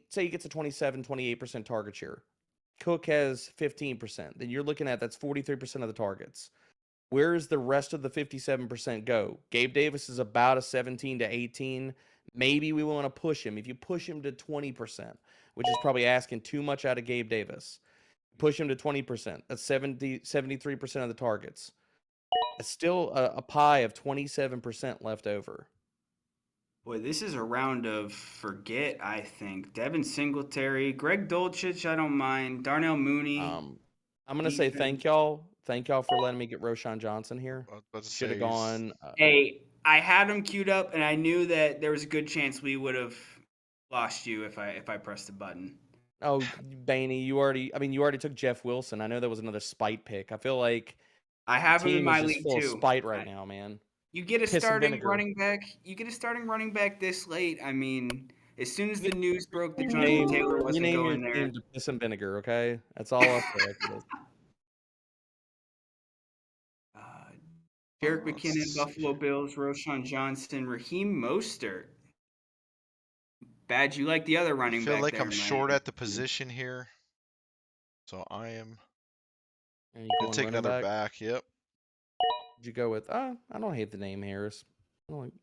D: say he gets a 27, 28% target share. Cook has 15%. Then you're looking at that's 43% of the targets. Where does the rest of the 57% go? Gabe Davis is about a 17 to 18. Maybe we want to push him. If you push him to 20%, which is probably asking too much out of Gabe Davis, push him to 20%. That's 73% of the targets. It's still a pie of 27% left over.
C: Boy, this is a round of forget, I think. Devin Singletary, Greg Dulcich, I don't mind. Darnell Mooney.
D: I'm gonna say thank y'all. Thank y'all for letting me get Roshan Johnson here.
B: I was about to
D: Should have
B: say,
D: gone.
C: Hey, I had him queued up, and I knew that there was a good chance we would have lost you if I pressed the button.
D: Oh, Bainey, you already took Jeff Wilson. I know that was another spite pick. I feel like
C: I have
D: the
C: him in
D: team
C: my
D: is just
C: league
D: full of
C: too.
D: spite right now, man.
C: You get a
D: Piss and
C: starting
D: vinegar.
C: running back. You get a starting running back this late. I mean, as soon as the news broke that
D: You
C: Jonathan
D: name,
C: Taylor
D: you
C: wasn't
D: name your
C: going there,
D: team to Piss and Vinegar, okay? That's all I'll say after this.
C: Jerick
B: let's
C: McKinnon,
B: see.
C: Buffalo Bills, Roshan Johnson, Raheem Mostert. Bad, you like the other
B: I
C: running
B: feel
C: back
B: like
C: there,
B: I'm
C: man.
B: short at the position here, so I am
D: Are you
B: gonna
D: going
B: take
D: running
B: another
D: back?
B: back. Yep.
D: Did you go with? I don't hate the name Harris. I don't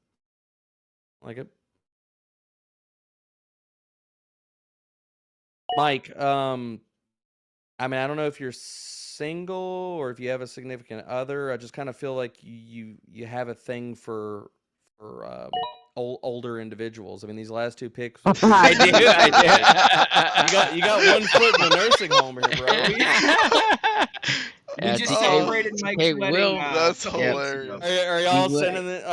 D: like it. Mike, I mean, I don't know if you're single or if you have a significant other. I just kind of feel like you have a thing for older individuals. I mean, these last two picks.
E: I do.
D: You got 1 foot in the nursing home here, bro.
C: We
E: Yeah,
C: just
B: TK
C: celebrated Mike's
E: TK
C: wedding.
E: will.
B: That's
C: a couple weeks ago.
B: hilarious.
D: Are y'all
E: You-
D: sending it?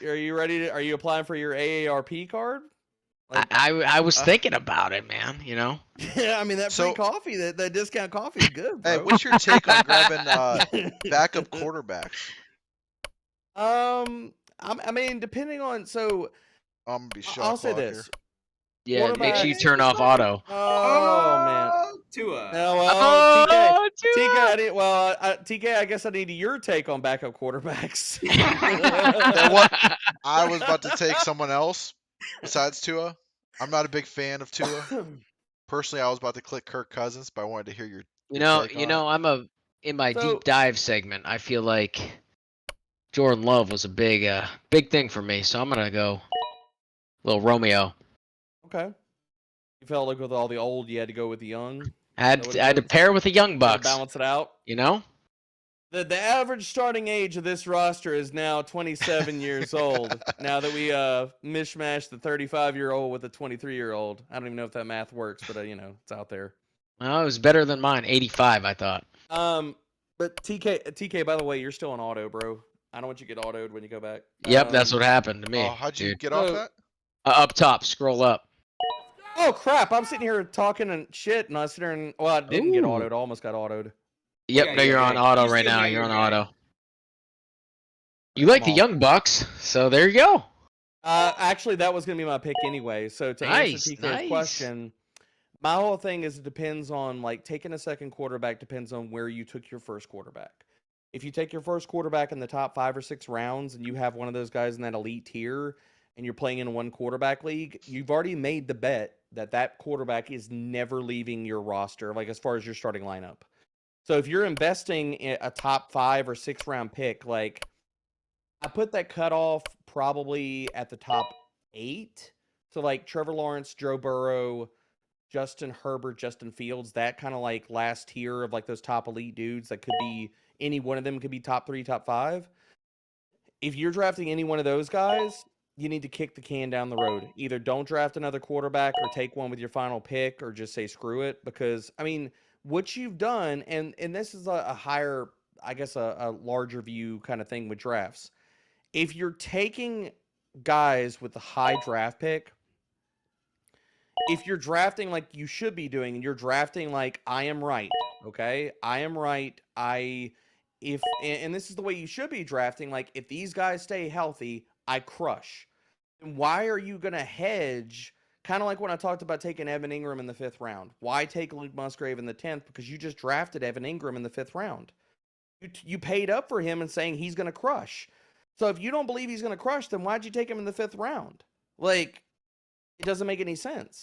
D: Are you ready to? Are you applying for your AARP card? Like,
E: I was thinking about it, man. You know.
D: yeah, I mean that free
B: So-
D: coffee, that discount coffee is good, bro.
B: Hey, what's your take on grabbing backup quarterbacks?
D: I mean, depending on so,
B: I'm gonna be shot
D: I'll say
B: clock
D: this.
B: here.
E: Yeah, make sure you
D: Quarterbacks-
E: turn off auto.
D: Oh man.
C: Tua.
D: No, well, TK,
E: Oh,
D: TK,
E: Tua!
D: I didn't. Well, TK, I guess I need your take on backup quarterbacks.
B: What? I was about to take someone else besides Tua. I'm not a big fan of Tua. Personally, I was about to click Kirk Cousins, but I wanted to hear your take on it.
E: I'm in my
D: So-
E: deep dive segment. I feel like Jordan Love was a big thing for me, so I'm gonna go little Romeo.
D: Okay. You felt like with all the old, you had to go with the young.
E: I had to pair with the young
D: To
E: bucks.
D: balance it out.
E: You know.
D: The average starting age of this roster is now 27 years old. Now that we mishmash the 35-year-old with the 23-year-old. I don't even know if that math works, but it's out there.
E: Well, it was better than mine. 85, I thought.
D: But TK, by the way, you're still on auto, bro. I don't want you to get autoed when you go back.
E: Yep, that's what happened to me.
B: Oh, how'd you
E: dude.
B: get off that?
E: Up top, scroll up.
D: Oh crap! I'm sitting here talking and shit, and I was sitting there and I didn't get
E: Ooh.
D: autoed. Almost got autoed.
E: Yep,
C: Yeah,
E: no,
C: yeah,
E: you're on
C: yeah.
E: auto
C: You
E: right
C: still
E: now.
C: got
E: You're
C: your
E: on
C: guy.
E: auto. You like the
D: Come on.
E: young bucks, so there you go.
D: Actually, that was gonna be my pick anyway. So to answer
E: Nice,
D: TK's
E: nice.
D: question, my whole thing is it depends on like taking a second quarterback depends on where you took your first quarterback. If you take your first quarterback in the top 5 or 6 rounds and you have one of those guys in that elite tier and you're playing in a 1 quarterback league, you've already made the bet that quarterback is never leaving your roster, like as far as your starting lineup. So if you're investing in a top 5 or 6 round pick, like I put that cutoff probably at the top 8 So like Trevor Lawrence, Joe Burrow, Justin Herbert, Justin Fields, that kind of like last tier of like those top elite dudes that could be any one of them could be top 3, top 5. If you're drafting any one of those guys, you need to kick the can down the road. Either don't draft another quarterback or take one with your final pick or just say screw it. Because, I mean, what you've done, and this is a higher, I guess, a larger view kind of thing with drafts. If you're taking guys with a high draft pick, if you're drafting like you should be doing, and you're drafting like I am right, okay? I am right. And this is the way you should be drafting. Like if these guys stay healthy, I crush. And why are you gonna hedge? Kind of like when I talked about taking Evan Ingram in the 5th round. Why take Luke Musgrave in the 10th? Because you just drafted Evan Ingram in the 5th round. You paid up for him and saying he's gonna crush. So if you don't believe he's gonna crush, then why'd you take him in the 5th round? Like, it doesn't make any sense.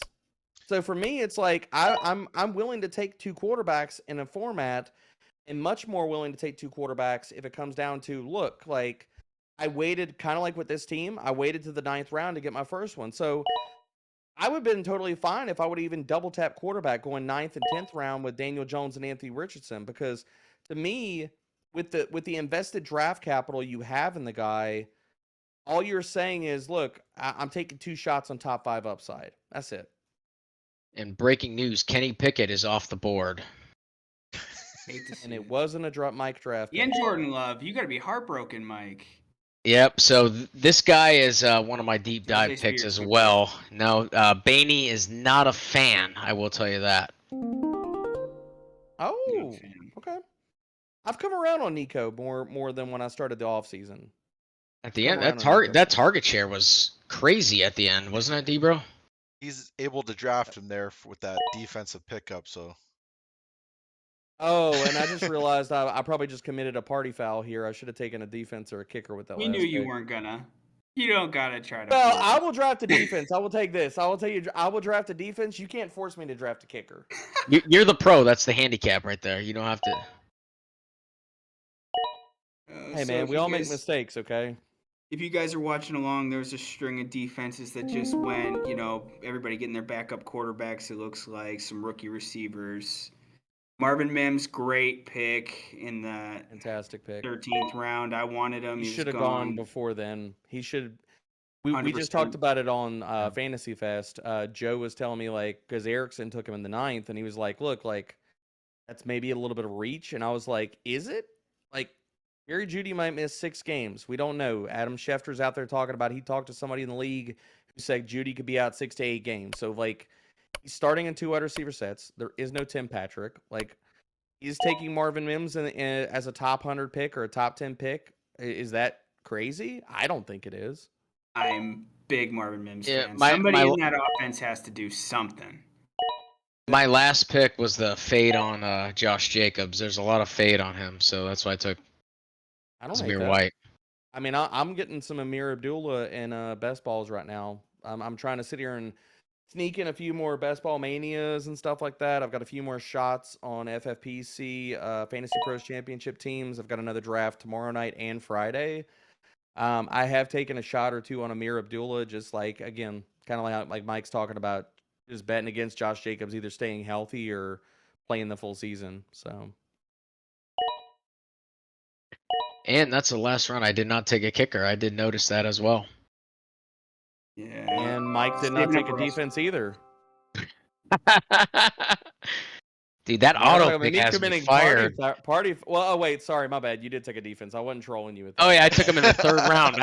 D: So for me, it's like I'm willing to take 2 quarterbacks in a format, and much more willing to take 2 quarterbacks if it comes down to, look, like I waited kind of like with this team, I waited to the 9th round to get my first one. So I would have been totally fine if I would have even double tap quarterback going 9th and 10th round with Daniel Jones and Anthony Richardson, because to me, with the invested draft capital you have in the guy, all you're saying is, look, I'm taking 2 shots on top 5 upside. That's it.
E: And breaking news, Kenny Pickett is off the board.
D: And it wasn't a Mike draft.
C: And Jordan Love, you got to be heartbroken, Mike.
E: Yep. So this guy is one of my deep dive picks as well. No, Baney is not a fan. I will tell you that.
D: Oh, okay. I've come around on Nico more than when I started the offseason.
E: At the end, that target share was crazy at the end, wasn't it, D-Bro?
B: He's able to draft him there with that defensive pickup, so.
D: Oh, and I just realized I probably just committed a party foul here. I should have taken a defense or a kicker with that.
C: We knew you weren't gonna. You don't gotta try to.
D: Well, I will draft a defense. I will take this. I will tell you. I will draft a defense. You can't force me to draft a kicker.
E: You're the pro. That's the handicap right there. You don't have to.
D: Hey man, we all make mistakes, okay?
C: If you guys are watching along, there's a string of defenses that just went. Everybody getting their backup quarterbacks. It looks like some rookie receivers. Marvin Mims, great pick in the
D: fantastic pick
C: 13th round. I wanted him.
D: He should have gone before then. He should. We just talked about it on Fantasy Fest. Joe was telling me because Erickson took him in the 9th, and he was like, "Look, that's maybe a little bit of reach." And I was like, "Is it?" Jerry Jeudy might miss 6 games. We don't know. Adam Schefter's out there talking about. He talked to somebody in the league who said Jeudy could be out 6 to 8 games. So he's starting in 2 wide receiver sets. There is no Tim Patrick. He's taking Marvin Mims as a top 100 pick or a top 10 pick. Is that crazy? I don't think it is.
C: I'm big Marvin Mims fan. Somebody in that offense has to do something.
E: My last pick was the fade on Josh Jacobs. There's a lot of fade on him, so that's why I took Zamir White.
D: I mean, I'm getting some Amir Abdullah in best balls right now. I'm trying to sit here and sneak in a few more best ball manias and stuff like that. I've got a few more shots on FFPC Fantasy Pros Championship teams. I've got another draft tomorrow night and Friday. I have taken a shot or 2 on Amir Abdullah, just again, kind of like Mike's talking about, just betting against Josh Jacobs, either staying healthy or playing the full season. So.
E: And that's the last round. I did not take a kicker. I did notice that as well.
C: Yeah.
D: And Mike did not take a defense either.
E: Dude, that auto pick has me fired.
D: Well, wait, sorry, my bad. You did take a defense. I wasn't trolling you with that.
E: Oh, yeah, I took him in the 3rd round.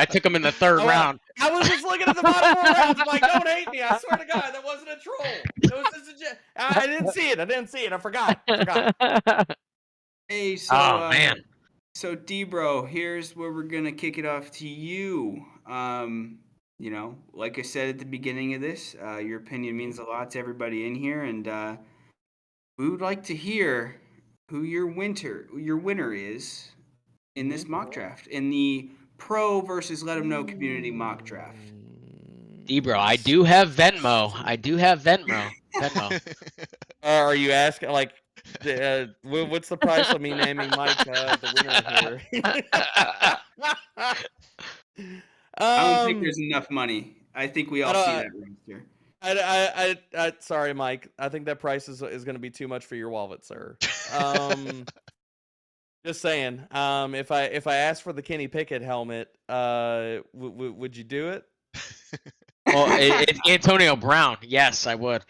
E: Round.
D: I was just looking at the bottom 4 rounds. I'm like, don't hate me. I swear to God, that wasn't a troll. It was just I didn't see it. I forgot.
C: Hey, so,
E: oh, man.
C: So, D-Bro, here's where we're going to kick it off to you. Like I said at the beginning of this, your opinion means a lot to everybody in here, and we would like to hear who your winner is in this mock draft, in the pro versus let them know community mock draft.
E: D-Bro, I do have Venmo.
D: Are you asking, what's the price of me naming Mike the winner here?
C: I don't think there's enough money. I think we all see that roster.
D: Sorry, Mike. I think that price is going to be too much for your wallet, sir. Just saying. If I asked for the Kenny Pickett helmet, would you do it?
E: Well, it's Antonio Brown. Yes, I would.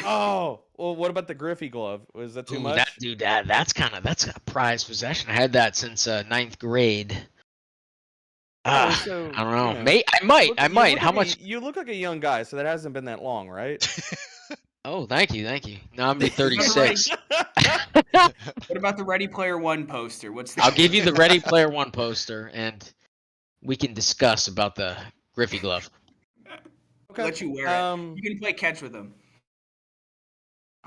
D: Oh, well, what about the Griffey glove? Was that too much?
E: That's a prized possession. I had that since ninth grade. I don't know. I might. How much?
D: You look like a young guy, so that hasn't been that long, right?
E: Oh, thank you. Now I'm 36.
C: What about the Ready Player One poster?
E: I'll give you the Ready Player One poster, and we can discuss about the Griffey glove.
C: Okay. Let you wear it. You can play catch with them.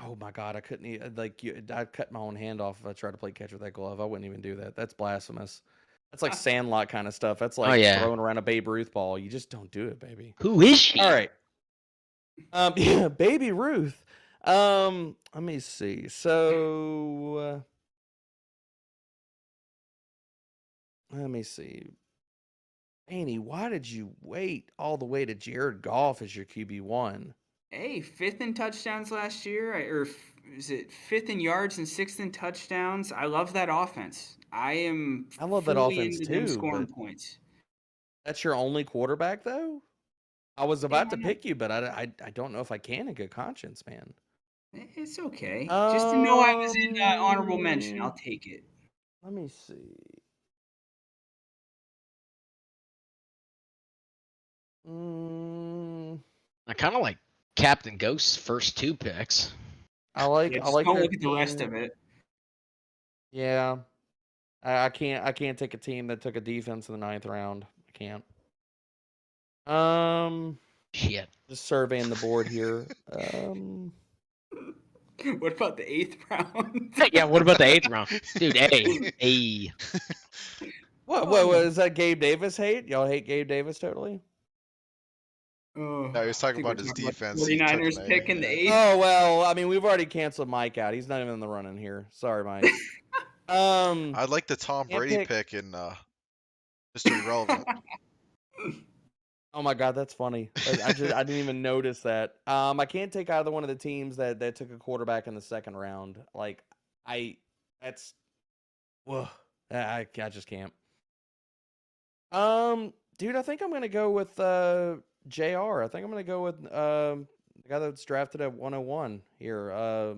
D: Oh my God, I couldn't I'd cut my own hand off if I tried to play catch with that glove. I wouldn't even do that. That's blasphemous. That's like Sandlot kind of stuff. That's like throwing around a Babe Ruth ball. You just don't do it, baby.
E: Who is she?
D: All right. Yeah, Baby Ruth. Let me see. So, let me see. Annie, why did you wait all the way to Jared Goff as your QB1?
C: Hey, 5th in touchdowns last year, or is it 5th in yards and 6th in touchdowns? I love that offense. I
D: love that offense too.
C: Scoring points.
D: That's your only quarterback, though. I was about to pick you, but I don't know if I can in good conscience, man.
C: It's okay. Just to know I was in honorable mention, I'll take it.
D: Let me see.
E: I kind of like Captain Ghost's first 2 picks.
D: I like
C: don't look at the rest of it.
D: Yeah. I can't take a team that took a defense in the 9th round. I can't.
E: Shit.
D: Just surveying the board here.
C: What about the 8th round?
E: Yeah, what about the 8th round? Dude, A.
D: What was that Gabe Davis hate? Y'all hate Gabe Davis totally?
B: No, he was talking about his defense.
C: 49ers picking the 8th.
D: Oh, well, I mean, we've already canceled Mike out. He's not even in the running here. Sorry, Mike.
B: I'd like the Tom Brady pick in Mr. Irrelevant.
D: Oh my God, that's funny. I didn't even notice that. I can't take either one of the teams that took a quarterback in the 2nd round. Like, I just can't. Dude, I think I'm gonna go with JR. I think I'm gonna go with the guy that's drafted at 101 here.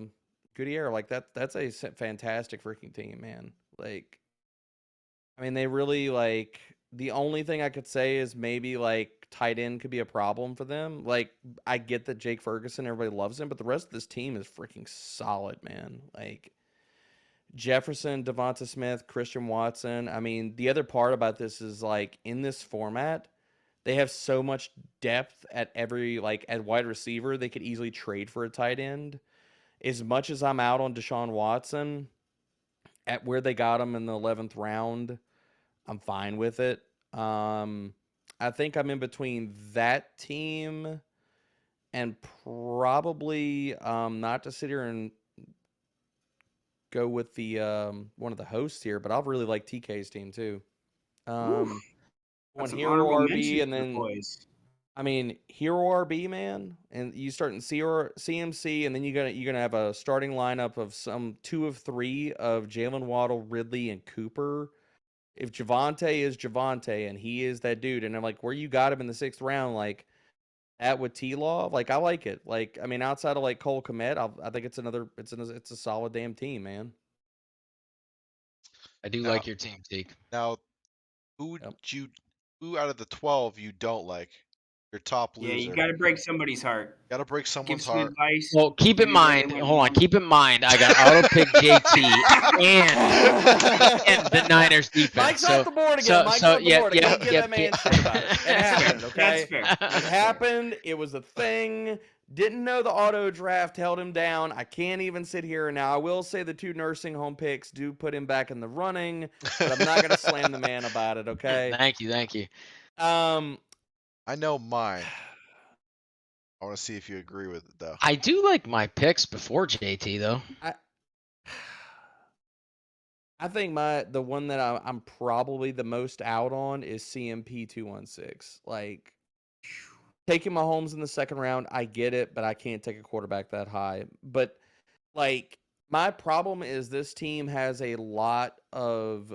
D: Goodyear. Like that's a fantastic freaking team, man. Like, I mean, they really like. The only thing I could say is maybe like tight end could be a problem for them. Like, I get that Jake Ferguson, everybody loves him, but the rest of this team is freaking solid, man. Like Jefferson, Devonta Smith, Christian Watson. I mean, the other part about this is like in this format, they have so much depth at every at wide receiver, they could easily trade for a tight end. As much as I'm out on Deshaun Watson, at where they got him in the 11th round, I'm fine with it. I think I'm in between that team and probably not to sit here and go with the one of the hosts here, but I'll really like TK's team too. One Hero RB and then I mean Hero RB, man, and you start in CMC, and then you're gonna have a starting lineup of some 2 of 3 of Jalen Waddle, Ridley, and Cooper. If Javonte is Javonte and he is that dude, and I'm like, where you got him in the 6th round, like at with T-Law, like I like it. Like, I mean, outside of like Cole Kmet, I think it's a solid damn team, man.
E: I do like your team, Zeke.
B: Now, who out of the 12 you don't like? Your top loser.
C: Yeah, you got to break somebody's heart.
B: Got to break someone's heart.
C: Advice.
E: Well, keep in mind. Hold on. Keep in mind. I got auto pick JT and the Niners defense.
D: Mike's off the board again. Mike's off the board. I can't give that man shit about it. It happened. Okay.
C: That's fair.
D: It happened. It was a thing. Didn't know the auto draft held him down. I can't even sit here now. I will say the 2 nursing home picks do put him back in the running, but I'm not gonna slam the man about it. Okay.
E: Thank you.
B: I know mine. I want to see if you agree with it, though.
E: I do like my picks before JT, though.
D: I think the one that I'm probably the most out on is CMP 216. Like, taking Mahomes in the second round, I get it, but I can't take a quarterback that high. But like my problem is this team has a lot of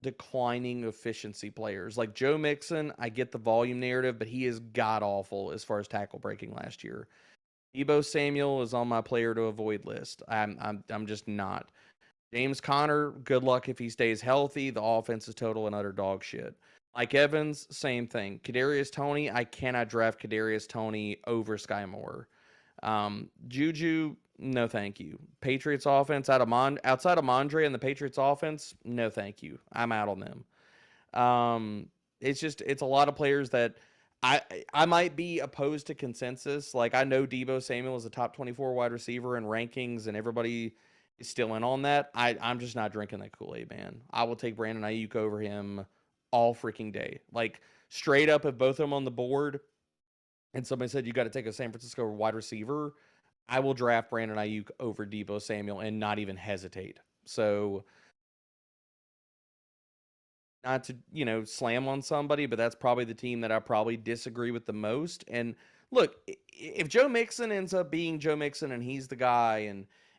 D: declining efficiency players. Like Joe Mixon, I get the volume narrative, but he is god awful as far as tackle breaking last year. Deebo Samuel is on my player to avoid list. I'm just not. James Conner, good luck if he stays healthy. The offense is total and utter dog shit. Mike Evans, same thing. Kadarius Toney, I cannot draft Kadarius Toney over Sky Moore. Juju, no thank you. Patriots offense outside of Mondre and the Patriots offense, no thank you. I'm out on them. It's a lot of players that I might be opposed to consensus. Like I know Deebo Samuel is a top 24 wide receiver in rankings, and everybody is still in on that. I'm just not drinking that Kool-Aid, man. I will take Brandon Ayuk over him all freaking day. Like straight up, if both of them on the board, and somebody said you got to take a San Francisco wide receiver, I will draft Brandon Ayuk over Deebo Samuel and not even hesitate. So not to, slam on somebody, but that's probably the team that I probably disagree with the most. And look, if Joe Mixon ends up being Joe Mixon and he's the guy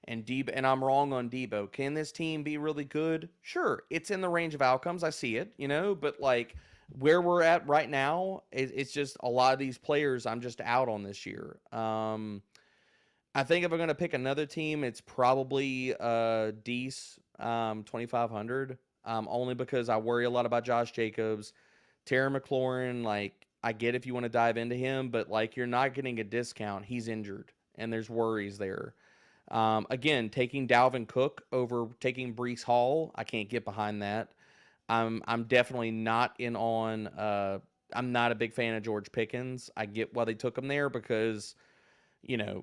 D: and Debo, and I'm wrong on Debo, can this team be really good? Sure. It's in the range of outcomes. I see it, but like where we're at right now, it's just a lot of these players I'm just out on this year. I think if I'm going to pick another team, it's probably Deese 2500. Only because I worry a lot about Josh Jacobs. Terry McLaurin, like, I get if you want to dive into him, but, like, you're not getting a discount. He's injured, and there's worries there. Again, taking Dalvin Cook over taking Breece Hall, I can't get behind that. I'm definitely not in on I'm not a big fan of George Pickens. I get why they took him there because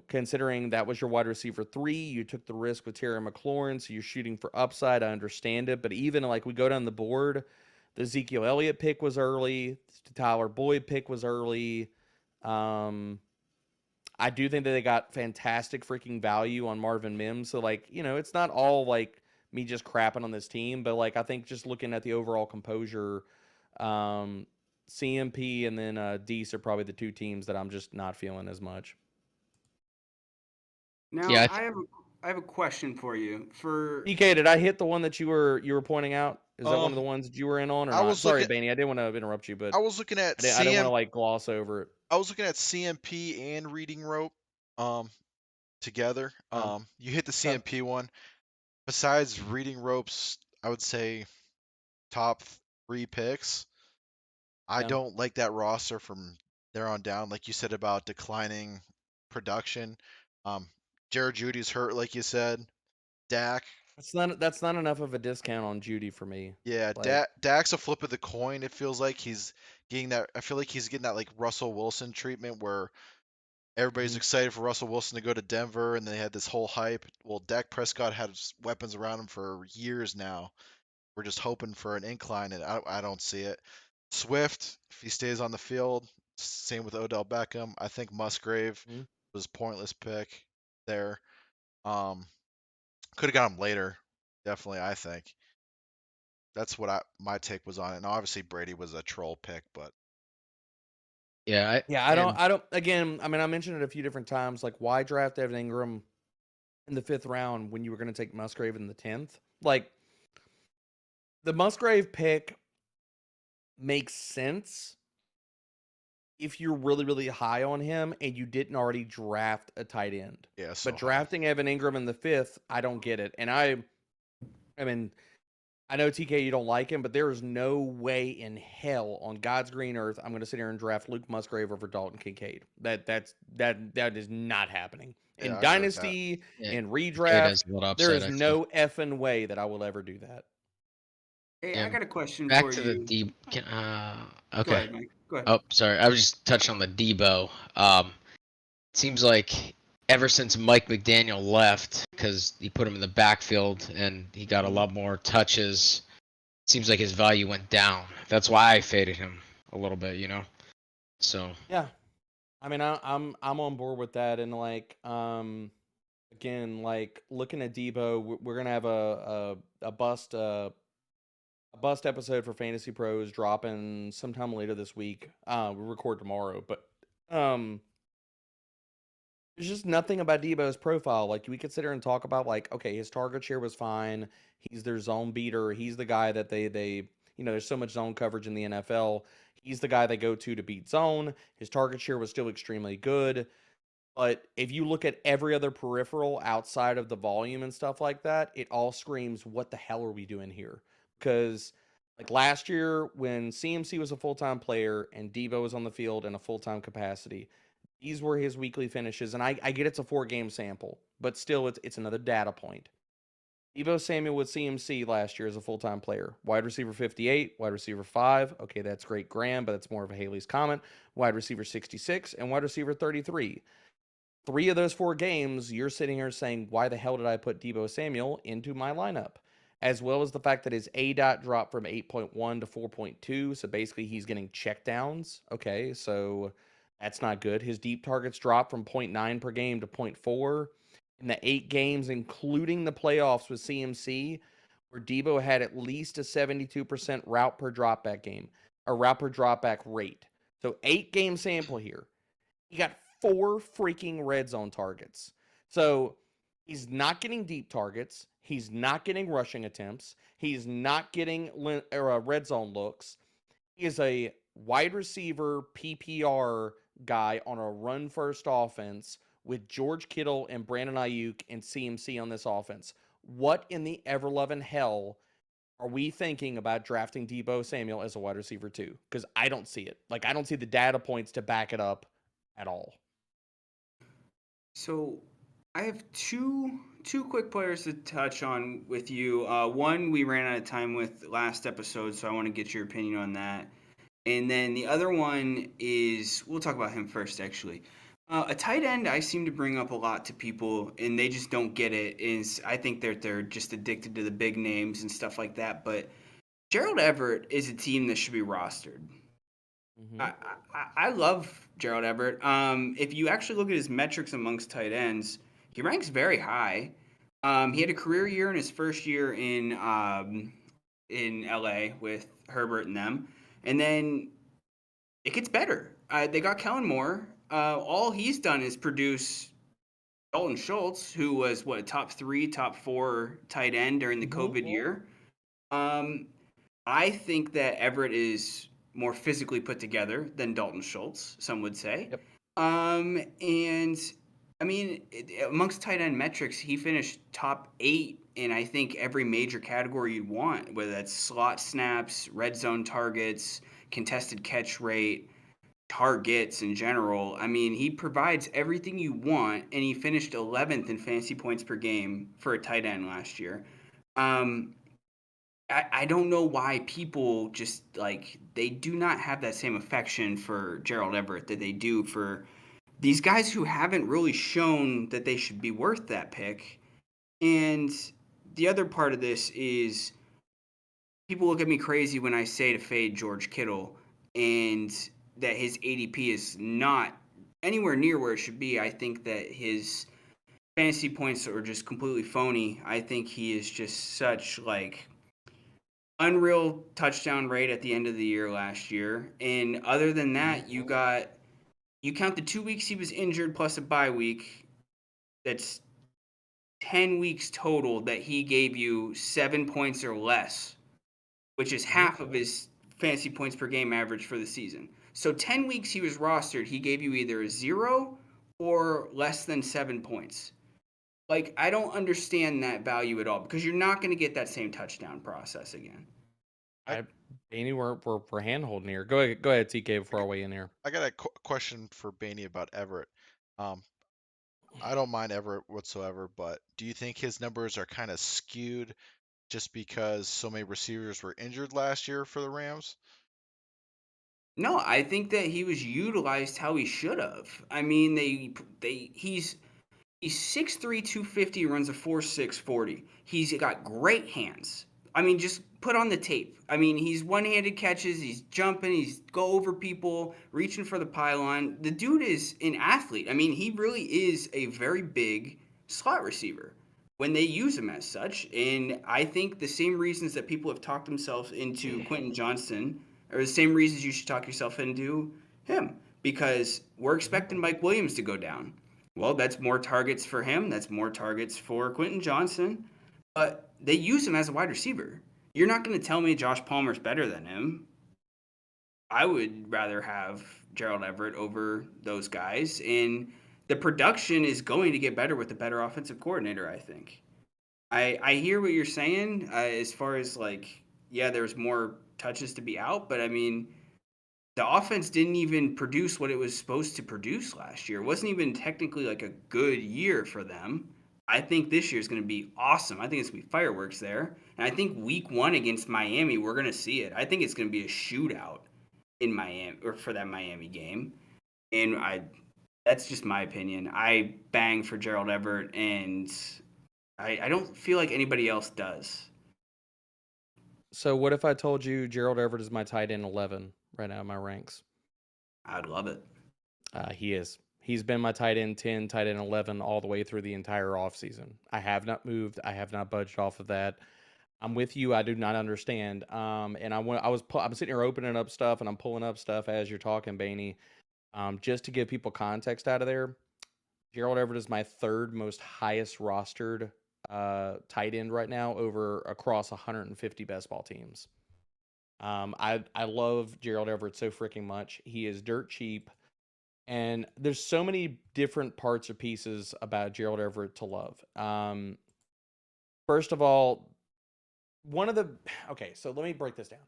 D: considering that was your wide receiver 3, you took the risk with Terry McLaurin, so you're shooting for upside. I understand it. But even like we go down the board, the Ezekiel Elliott pick was early. The Tyler Boyd pick was early. I do think that they got fantastic freaking value on Marvin Mims. So like, it's not all like me just crapping on this team, but like I think just looking at the overall composure, CMP and then Deese are probably the two teams that I'm just not feeling as much.
C: Now,
E: Yeah,
C: I have a question for you.
D: DK, did I hit the one that you were pointing out? Is that one of the ones that you were in on or
B: I
D: not?
B: was
D: Sorry,
B: looking.
D: Bainey, I didn't want to interrupt you, but
B: I was looking at
D: I didn't want to like gloss over it.
B: I was looking at CMP and Reading Rope, together. You hit the CMP one. Besides Reading Ropes, I would say top 3 picks. I don't like that roster from there on down. Like you said about declining production. Jared Judy's hurt, like you said. Dak.
D: That's not enough of a discount on Judy for me.
B: Yeah,
D: Like,
B: Dak's a flip of the coin. It feels like he's getting that. I feel like he's getting that like Russell Wilson treatment where everybody's excited for Russell Wilson to go to Denver, and they had this whole hype. Well, Dak Prescott had weapons around him for years now. We're just hoping for an incline, and I don't see it. Swift, if he stays on the field, same with Odell Beckham. I think Musgrave was a pointless pick there. Could have got him later, definitely. I think that's what my take was on it. And obviously Brady was a troll pick, but
E: yeah,
D: I don't. Again, I mean, I mentioned it a few different times. Like, why draft Evan Ingram in the 5th round when you were going to take Musgrave in the 10th? Like, the Musgrave pick makes sense if you're really, really high on him and you didn't already draft a tight end.
B: yeah. So
D: But drafting Evan Ingram in the 5th, I don't get it. And I mean, I know TK, you don't like him, but there is no way in hell on God's green earth I'm going to sit here and draft Luke Musgrave over Dalton Kincaid. That is not happening. In
B: I agree with that.
D: Dynasty,
E: Yeah,
D: in
E: Kincaid
D: redraft,
E: has a lot of
D: there
E: upside,
D: is
E: actually.
D: no effing way that I will ever do that.
C: Hey,
E: Yeah,
C: I got a question
E: back
C: for
E: to the
C: you.
E: okay.
C: Go ahead, Mike. Go ahead.
E: Oh, sorry. I was just touching on the Debo. Seems like ever since Mike McDaniel left, because he put him in the backfield and he got a lot more touches, seems like his value went down. That's why I faded him a little bit, So
D: Yeah, I mean, I'm on board with that, and like, again, like looking at Debo, we're gonna have a bust episode for Fantasy Pros dropping sometime later this week. We record tomorrow, but There's just nothing about Debo's profile. Like, we could sit here and talk about, like, okay, his target share was fine. He's their zone beater. He's the guy that they there's so much zone coverage in the NFL. He's the guy they go to beat zone. His target share was still extremely good. But if you look at every other peripheral outside of the volume and stuff like that, it all screams, what the hell are we doing here? Because like last year when CMC was a full-time player and Debo was on the field in a full-time capacity, these were his weekly finishes. And I get it's a 4-game sample, but still it's another data point. Debo Samuel with CMC last year as a full-time player. Wide receiver 58, wide receiver 5. Okay, that's great Graham, but that's more of a Haley's comment. Wide receiver 66 and wide receiver 33. 3 of those 4 games, you're sitting here saying, why the hell did I put Debo Samuel into my lineup? As well as the fact that his ADOT dropped from 8.1 to 4.2. So basically he's getting checkdowns. Okay, so that's not good. His deep targets dropped from 0.9 per game to 0.4. In the 8 games, including the playoffs with CMC, where Debo had at least a 72% route per dropback game, a route per dropback rate. So 8-game sample here. He got 4 freaking red zone targets. So he's not getting deep targets. He's not getting rushing attempts. He's not getting red zone looks. He is a wide receiver PPR guy on a run-first offense with George Kittle and Brandon Ayuk and CMC on this offense. What in the ever-loving hell are we thinking about drafting Debo Samuel as a wide receiver too? Because I don't see it. Like, I don't see the data points to back it up at all.
C: So I have two quick players to touch on with you. One we ran out of time with last episode, so I want to get your opinion on that. And then the other one is we'll talk about him first, actually. A tight end I seem to bring up a lot to people, and they just don't get it. Is I think they're just addicted to the big names and stuff like that. But Gerald Everett is a team that should be rostered.
D: Mm-hmm.
C: I love Gerald Everett. If you actually look at his metrics amongst tight ends, he ranks very high. He had a career year in his first year in LA with Herbert and them, and then it gets better. They got Kellen Moore. All he's done is produce Dalton Schultz, who was what, top 3, top 4 tight end during the COVID year. I think that Everett is more physically put together than Dalton Schultz, some would say.
D: Yep.
C: And I mean, amongst tight end metrics, he finished top 8 in I think every major category you'd want, whether that's slot snaps, red zone targets, contested catch rate, targets in general. I mean, he provides everything you want, and he finished 11th in fantasy points per game for a tight end last year. I don't know why people just like they do not have that same affection for Gerald Everett that they do for these guys who haven't really shown that they should be worth that pick. And the other part of this is people look at me crazy when I say to fade George Kittle and that his ADP is not anywhere near where it should be. I think that his fantasy points are just completely phony. I think he is just such like unreal touchdown rate at the end of the year last year. And other than that, you count the 2 weeks he was injured plus a bye week. That's 10 weeks total that he gave you 7 points or less, which is half of his fantasy points per game average for the season. So 10 weeks he was rostered, he gave you either a 0 or less than 7 points. Like, I don't that value at all because you're not going to get that same touchdown process again.
D: Baney, we're hand holding here. Go ahead, TK, before I weigh in here.
B: I got a question for Baney about Everett. I don't mind Everett whatsoever, but do you think his numbers are kind of skewed just because so many receivers were injured last year for the Rams?
C: No, I think that he was utilized how he should have. I mean, he's 6'3", 250, runs a 4.6 40. He's got great hands. I mean, just put on the tape. I mean, he's one-handed catches. He's jumping. He's go over people, reaching for the pylon. The dude is an athlete. I mean, he really is a very big slot receiver when they use him as such. And I think the same reasons that people have talked themselves into Quentin Johnston are the same reasons you should talk yourself into him. because we're expecting Mike Williams to go down. Well, that's more targets for him. That's more targets for Quentin Johnson. But they use him as a wide receiver. You're not going to tell me Josh Palmer's better than him. I would rather have Gerald Everett over those guys. And the production is going to get better with a better offensive coordinator, I think. I hear what you're saying as far as like, yeah, there's more touches to be out, but I mean, the offense didn't even produce what it was supposed to produce last year. It wasn't even technically like a good year for them. I think this year is going to be awesome. I think it's going to be fireworks there. And I think week 1 against Miami, we're going to see it. I think it's going to be a shootout in Miami or for that Miami game. And that's just my opinion. I bang for Gerald Everett, and I don't feel like anybody else does.
D: So what if I told you Gerald Everett is my tight end 11 right now in my ranks?
C: I'd love it.
D: He is. He's been my tight end 10, tight end 11 all the way through the entire offseason. I have not moved. I have not budged off of that. I'm with you. I do not understand. And I'm sitting here opening up stuff, and I'm pulling up stuff as you're talking, Baney. Just to give people context out of there, Gerald Everett is my third most highest rostered tight end right now across 150 best ball teams. I love Gerald Everett so freaking much. He is dirt cheap, and there's so many different parts or pieces about Gerald Everett to love. First of all, so let me break this down.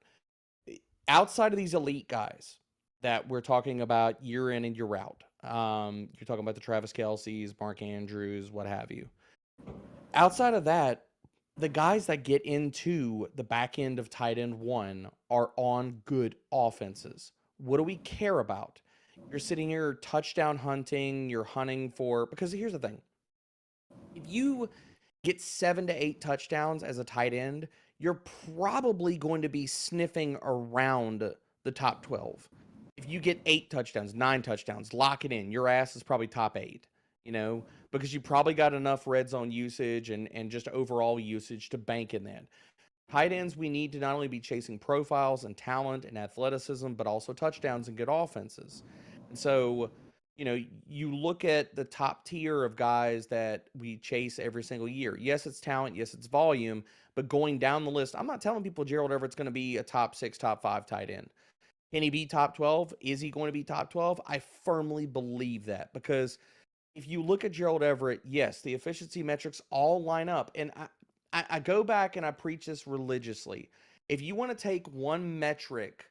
D: Outside of these elite guys that we're talking about year in and year out, you're talking about the Travis Kelce's, Mark Andrews, what have you. Outside of that, the guys that get into the back end of tight end 1 are on good offenses. What do we care about? You're sitting here touchdown hunting, you're hunting for, because here's the thing. If you get 7 to 8 touchdowns as a tight end, you're probably going to be sniffing around the top 12. If you get 8 touchdowns, 9 touchdowns, lock it in. Your ass is probably top 8, because you probably got enough red zone usage and just overall usage to bank in that. Tight ends, we need to not only be chasing profiles and talent and athleticism, but also touchdowns and good offenses. And so, you look at the top tier of guys that we chase every single year. Yes, it's talent. Yes, it's volume. But going down the list, I'm not telling people Gerald Everett's going to be a top 6, top 5 tight end. Can he be top 12? Is he going to be top 12? I firmly believe that, because if you look at Gerald Everett, yes, the efficiency metrics all line up. And I go back and I preach this religiously. If you want to take one metric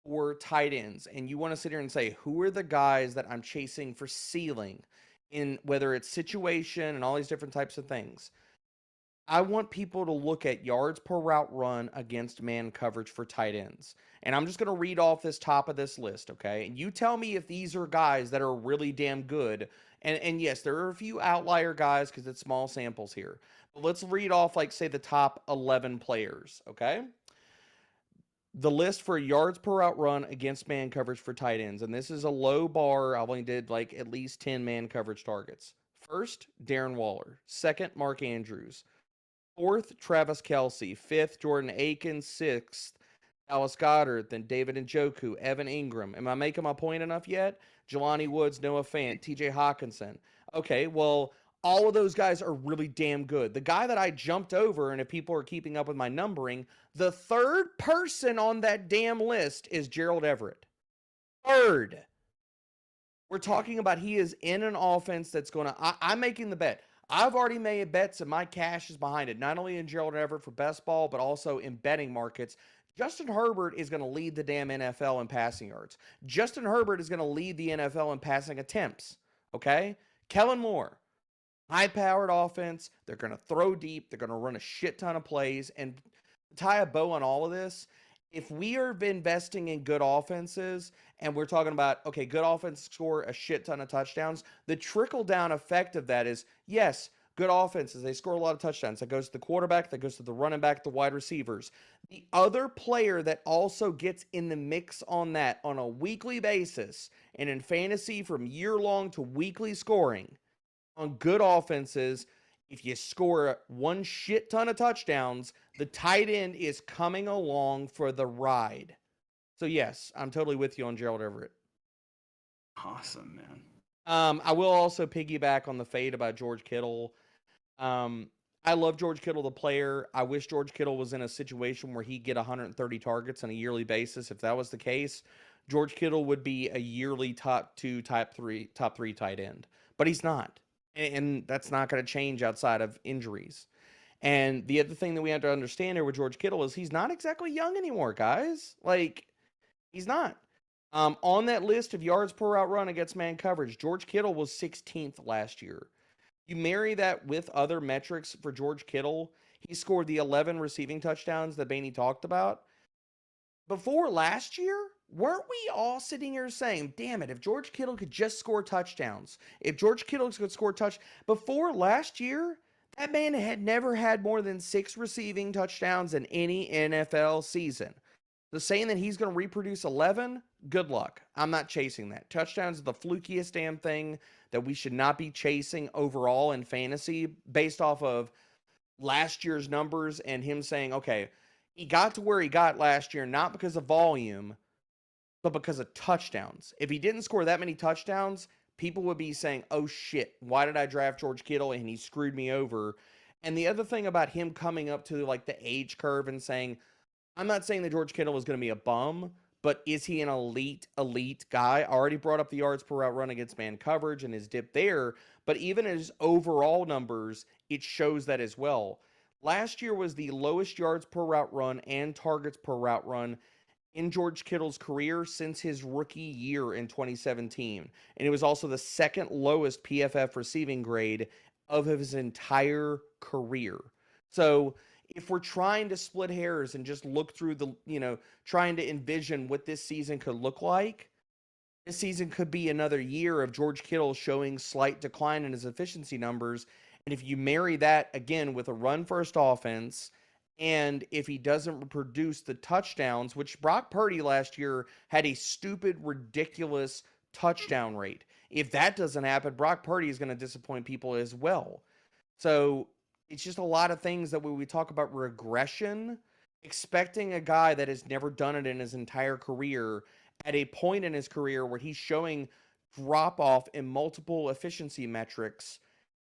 D: for tight ends and you want to sit here and say, who are the guys that I'm chasing for ceiling in whether it's situation and all these different types of things, I want people to look at yards per route run against man coverage for tight ends. And I'm just going to read off this top of this list, okay? And you tell me if these are guys that are really damn good. And yes, there are a few outlier guys because it's small samples here. But let's read off, like, say, the top 11 players, okay? The list for yards per route run against man coverage for tight ends. And this is a low bar. I only did, like, at least 10 man coverage targets. First, Darren Waller. Second, Mark Andrews. Fourth, Travis Kelce. Fifth, Jordan Akins. Sixth, Dallas Goedert. Then David Njoku, Evan Ingram. Am I making my point enough yet? Jelani Woods, Noah Fant, TJ Hawkinson. Okay, well, all of those guys are really damn good. The guy that I jumped over, and if people are keeping up with my numbering, the third person on that damn list is Gerald Everett. Third. We're talking about he is in an offense that's going to... I'm making the bet. I've already made bets and my cash is behind it, not only in Gerald Everett for best ball, but also in betting markets. Justin Herbert is going to lead the damn NFL in passing yards. Justin Herbert is going to lead the NFL in passing attempts, okay? Kellen Moore, high-powered offense. They're going to throw deep. They're going to run a shit ton of plays. And to tie a bow on all of this, if we are investing in good offenses and we're talking about, okay, good offense score a shit ton of touchdowns, the trickle-down effect of that is, yes, good offenses, they score a lot of touchdowns. That goes to the quarterback, that goes to the running back, the wide receivers. The other player that also gets in the mix on that on a weekly basis and in fantasy from year-long to weekly scoring on good offenses, if you score one shit ton of touchdowns, the tight end is coming along for the ride. So yes, I'm totally with you on Gerald Everett.
C: Awesome, man.
D: I will also piggyback on the fade about George Kittle. I love George Kittle, the player. I wish George Kittle was in a situation where he'd get 130 targets on a yearly basis. If that was the case, George Kittle would be a yearly top 2, top 3 tight end. But he's not. And that's not going to change outside of injuries. And the other thing that we have to understand here with George Kittle is he's not exactly young anymore, guys. Like, he's not. On that list of yards per route run against man coverage, George Kittle was 16th last year. You marry that with other metrics for George Kittle, he scored the 11 receiving touchdowns that Bainey talked about. Before last year, weren't we all sitting here saying, damn it, if George Kittle could just score touchdowns, if George Kittle could score before last year, that man had never had more than 6 receiving touchdowns in any NFL season. So saying that he's going to reproduce 11, good luck. I'm not chasing that. Touchdowns are the flukiest damn thing that we should not be chasing overall in fantasy based off of last year's numbers and him saying, okay, he got to where he got last year, not because of volume, but because of touchdowns. If he didn't score that many touchdowns, people would be saying, oh shit, why did I draft George Kittle and he screwed me over? And the other thing about him coming up to like the age curve and saying, I'm not saying that George Kittle is going to be a bum, but is he an elite guy? I already brought up the yards per route run against man coverage and his dip there, but even his overall numbers, it shows that as well. Last year was the lowest yards per route run and targets per route run in George Kittle's career since his rookie year in 2017. And it was also the second lowest PFF receiving grade of his entire career. So if we're trying to split hairs and just look through the, trying to envision what this season could look like, this season could be another year of George Kittle showing slight decline in his efficiency numbers. And if you marry that again with a run-first offense, and if he doesn't produce the touchdowns, which Brock Purdy last year had a stupid, ridiculous touchdown rate. If that doesn't happen, Brock Purdy is going to disappoint people as well. So it's just a lot of things that when we talk about regression, expecting a guy that has never done it in his entire career at a point in his career where he's showing drop-off in multiple efficiency metrics,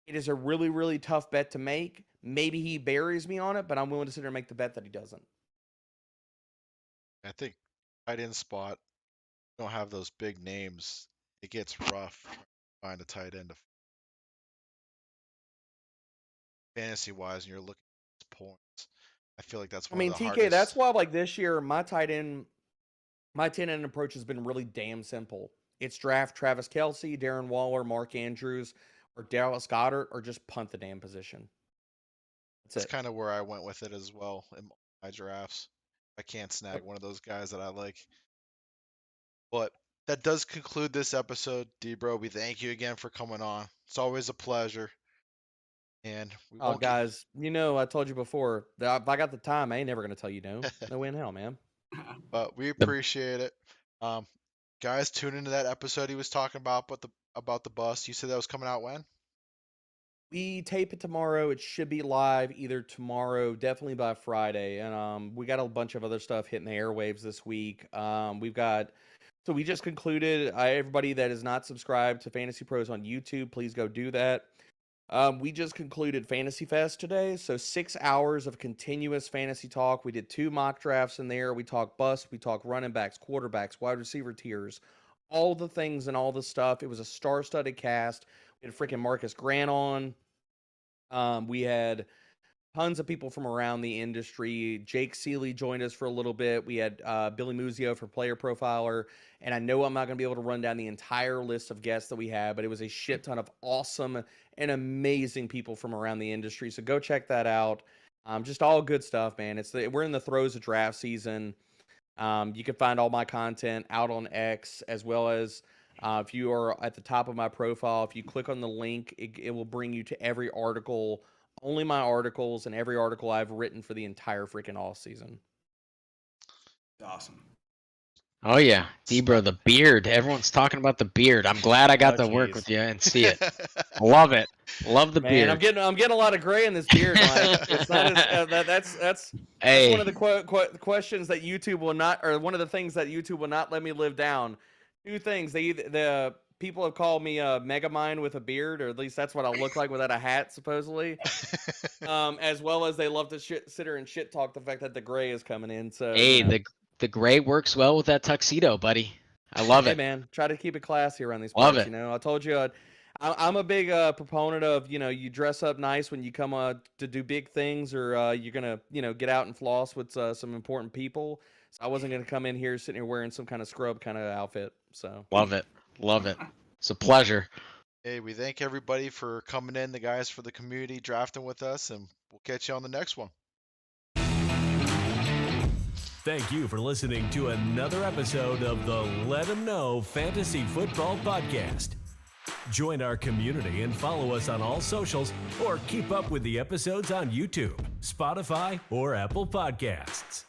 D: it is a really, really tough bet to make. Maybe he buries me on it, but I'm willing to sit here and make the bet that he doesn't.
B: I think tight end spot, don't have those big names. It gets rough trying to find a tight end fantasy wise, and you're looking at points. I feel like that's one of the
D: TK,
B: hardest.
D: that's why like this year, my tight end approach has been really damn simple. It's draft Travis Kelce, Darren Waller, Mark Andrews, or Dallas Goedert, or just punt the damn position.
B: That's kind of where I went with it as well in my drafts. I can't snag one of those guys that I like. But that does conclude this episode, DBRO. We thank you again for coming on. It's always a pleasure. And we won't
D: guys, I told you before that if I got the time, I ain't never gonna tell you no. No way in hell, man.
B: But we appreciate it. Guys, tune into that episode he was talking about the bus. You said that was coming out when?
D: We tape it tomorrow. It should be live either tomorrow, definitely by Friday. And we got a bunch of other stuff hitting the airwaves this week. So we just concluded. Everybody that is not subscribed to Fantasy Pros on YouTube, please go do that. We just concluded Fantasy Fest today. So 6 hours of continuous fantasy talk. We did 2 mock drafts in there. We talked bust. We talked running backs, quarterbacks, wide receiver tiers, all the things and all the stuff. It was a star-studded cast. We had freaking Marcus Grant on. We had tons of people from around the industry. Jake Seeley joined us for a little bit. We had Billy Muzio for Player Profiler. And I know I'm not going to be able to run down the entire list of guests that we had, but it was a shit ton of awesome and amazing people from around the industry. So go check that out. Just all good stuff, man. We're in the throes of draft season. You can find all my content out on X, as well as if you are at the top of my profile, if you click on the link, it will bring you to every article, only my articles, and every article I've written for the entire freaking off season.
C: Awesome.
E: Oh yeah, DBRO, the beard. Everyone's talking about the beard. I'm glad I got to work with you and see it. Love it. Love the beard.
D: I'm getting a lot of gray in this beard. It's not that's one of the questions that YouTube will not, or one of the things that YouTube will not let me live down. Two things. The people have called me a Megamind with a beard, or at least that's what I look like without a hat, supposedly. As well as they love to sit here and shit talk the fact that the gray is coming in. So
E: Hey, the gray works well with that tuxedo, buddy. I love
D: hey
E: it.
D: man, try to keep it classy around these
E: Love
D: parts.
E: it.
D: You know, I told you I'm a big proponent of, you dress up nice when you come to do big things, or you're gonna get out and floss with some important people. So I wasn't gonna come in here sitting here wearing some kind of scrub kind of outfit. So
E: Love it. Love it. It's a pleasure.
B: Hey, we thank everybody for coming in, the guys for the community drafting with us, and we'll catch you on the next one.
A: Thank you for listening to another episode of the Let 'Em Know Fantasy Football Podcast. Join our community and follow us on all socials, or keep up with the episodes on YouTube, Spotify, or Apple Podcasts.